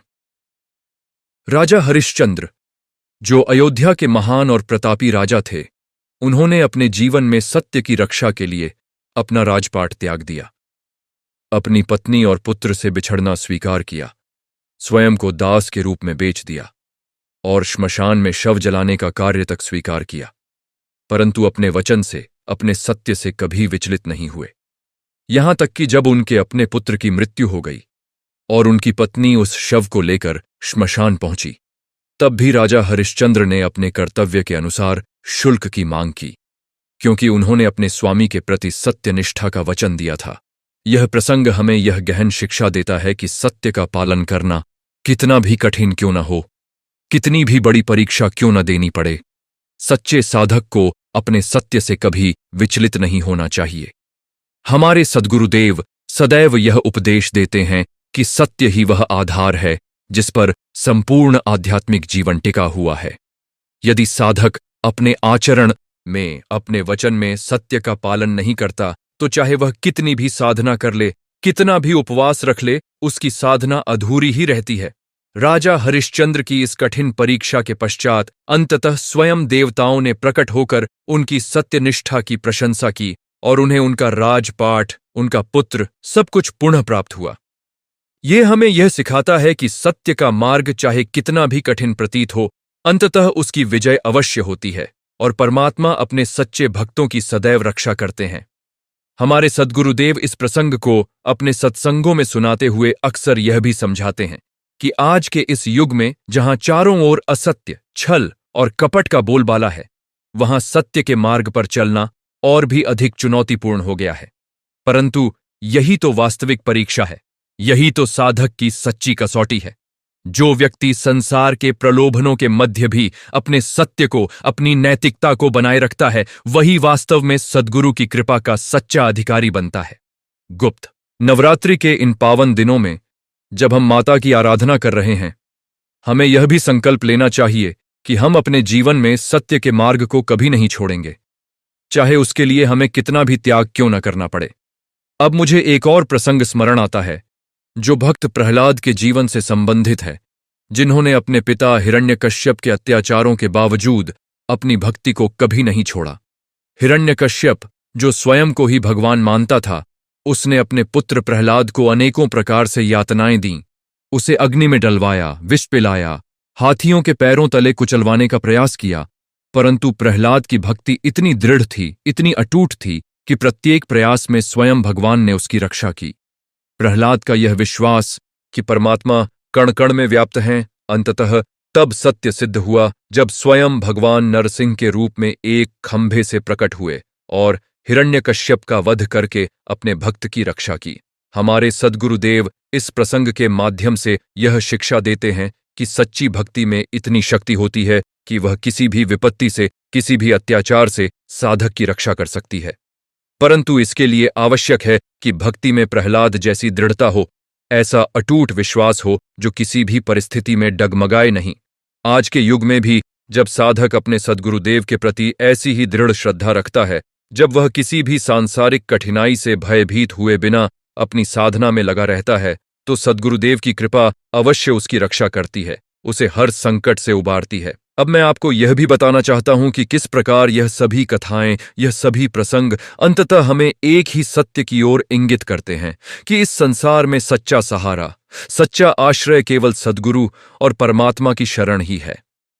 राजा हरिश्चंद्र, जो अयोध्या के महान और प्रतापी राजा थे, उन्होंने अपने जीवन में सत्य की रक्षा के लिए अपना राजपाट त्याग दिया, अपनी पत्नी और पुत्र से बिछड़ना स्वीकार किया, स्वयं को दास के रूप में बेच दिया और श्मशान में शव जलाने का कार्य तक स्वीकार किया, परंतु अपने वचन से, अपने सत्य से कभी विचलित नहीं हुए। यहां तक कि जब उनके अपने पुत्र की मृत्यु हो गई और उनकी पत्नी उस शव को लेकर श्मशान पहुंची, तब भी राजा हरिश्चंद्र ने अपने कर्तव्य के अनुसार शुल्क की मांग की, क्योंकि उन्होंने अपने स्वामी के प्रति सत्यनिष्ठा का वचन दिया था। यह प्रसंग हमें यह गहन शिक्षा देता है कि सत्य का पालन करना कितना भी कठिन क्यों न हो, कितनी भी बड़ी परीक्षा क्यों न देनी पड़े, सच्चे साधक को अपने सत्य से कभी विचलित नहीं होना चाहिए। हमारे सद्गुरुदेव सदैव यह उपदेश देते हैं कि सत्य ही वह आधार है जिस पर संपूर्ण आध्यात्मिक जीवन टिका हुआ है। यदि साधक अपने आचरण में, अपने वचन में सत्य का पालन नहीं करता, तो चाहे वह कितनी भी साधना कर ले, कितना भी उपवास रख ले, उसकी साधना अधूरी ही रहती है। राजा हरिश्चंद्र की इस कठिन परीक्षा के पश्चात अंततः स्वयं देवताओं ने प्रकट होकर उनकी सत्यनिष्ठा की प्रशंसा की और उन्हें उनका राजपाट, उनका पुत्र, सब कुछ पुनः प्राप्त हुआ। ये हमें यह सिखाता है कि सत्य का मार्ग चाहे कितना भी कठिन प्रतीत हो, अंततः उसकी विजय अवश्य होती है और परमात्मा अपने सच्चे भक्तों की सदैव रक्षा करते हैं। हमारे सद्गुरुदेव इस प्रसंग को अपने सत्संगों में सुनाते हुए अक्सर यह भी समझाते हैं कि आज के इस युग में जहां चारों ओर असत्य, छल और कपट का बोलबाला है, वहां सत्य के मार्ग पर चलना और भी अधिक चुनौतीपूर्ण हो गया है। परंतु यही तो वास्तविक परीक्षा है, यही तो साधक की सच्ची कसौटी है। जो व्यक्ति संसार के प्रलोभनों के मध्य भी अपने सत्य को, अपनी नैतिकता को बनाए रखता है, वही वास्तव में सद्गुरु की कृपा का सच्चा अधिकारी बनता है। गुप्त नवरात्रि के इन पावन दिनों में जब हम माता की आराधना कर रहे हैं, हमें यह भी संकल्प लेना चाहिए कि हम अपने जीवन में सत्य के मार्ग को कभी नहीं छोड़ेंगे, चाहे उसके लिए हमें कितना भी त्याग क्यों न करना पड़े। अब मुझे एक और प्रसंग स्मरण आता है जो भक्त प्रहलाद के जीवन से संबंधित है, जिन्होंने अपने पिता हिरण्यकश्यप के अत्याचारों के बावजूद अपनी भक्ति को कभी नहीं छोड़ा। हिरण्यकश्यप, जो स्वयं को ही भगवान मानता था, उसने अपने पुत्र प्रहलाद को अनेकों प्रकार से यातनाएं दीं, उसे अग्नि में डलवाया, विष पिलाया, हाथियों के पैरों तले कुचलवाने का प्रयास किया, परंतु प्रहलाद की भक्ति इतनी दृढ़ थी, इतनी अटूट थी कि प्रत्येक प्रयास में स्वयं भगवान ने उसकी रक्षा की। प्रहलाद का यह विश्वास कि परमात्मा कण कण में व्याप्त हैं, अंततः तब सत्य सिद्ध हुआ जब स्वयं भगवान नरसिंह के रूप में एक खंभे से प्रकट हुए और हिरण्यकश्यप का वध करके अपने भक्त की रक्षा की। हमारे सद्गुरुदेव इस प्रसंग के माध्यम से यह शिक्षा देते हैं कि सच्ची भक्ति में इतनी शक्ति होती है कि वह किसी भी विपत्ति से, किसी भी अत्याचार से साधक की रक्षा कर सकती है। परंतु इसके लिए आवश्यक है कि भक्ति में प्रहलाद जैसी दृढ़ता हो, ऐसा अटूट विश्वास हो जो किसी भी परिस्थिति में डगमगाए नहीं। आज के युग में भी जब साधक अपने सद्गुरुदेव के प्रति ऐसी ही दृढ़ श्रद्धा रखता है, जब वह किसी भी सांसारिक कठिनाई से भयभीत हुए बिना अपनी साधना में लगा रहता है, तो सद्गुरुदेव की कृपा अवश्य उसकी रक्षा करती है, उसे हर संकट से उबारती है। अब मैं आपको यह भी बताना चाहता हूं कि किस प्रकार यह सभी कथाएं, यह सभी प्रसंग अंततः हमें एक ही सत्य की ओर इंगित करते हैं कि इस संसार में सच्चा सहारा, सच्चा आश्रय केवल सद्गुरु और परमात्मा की शरण ही है।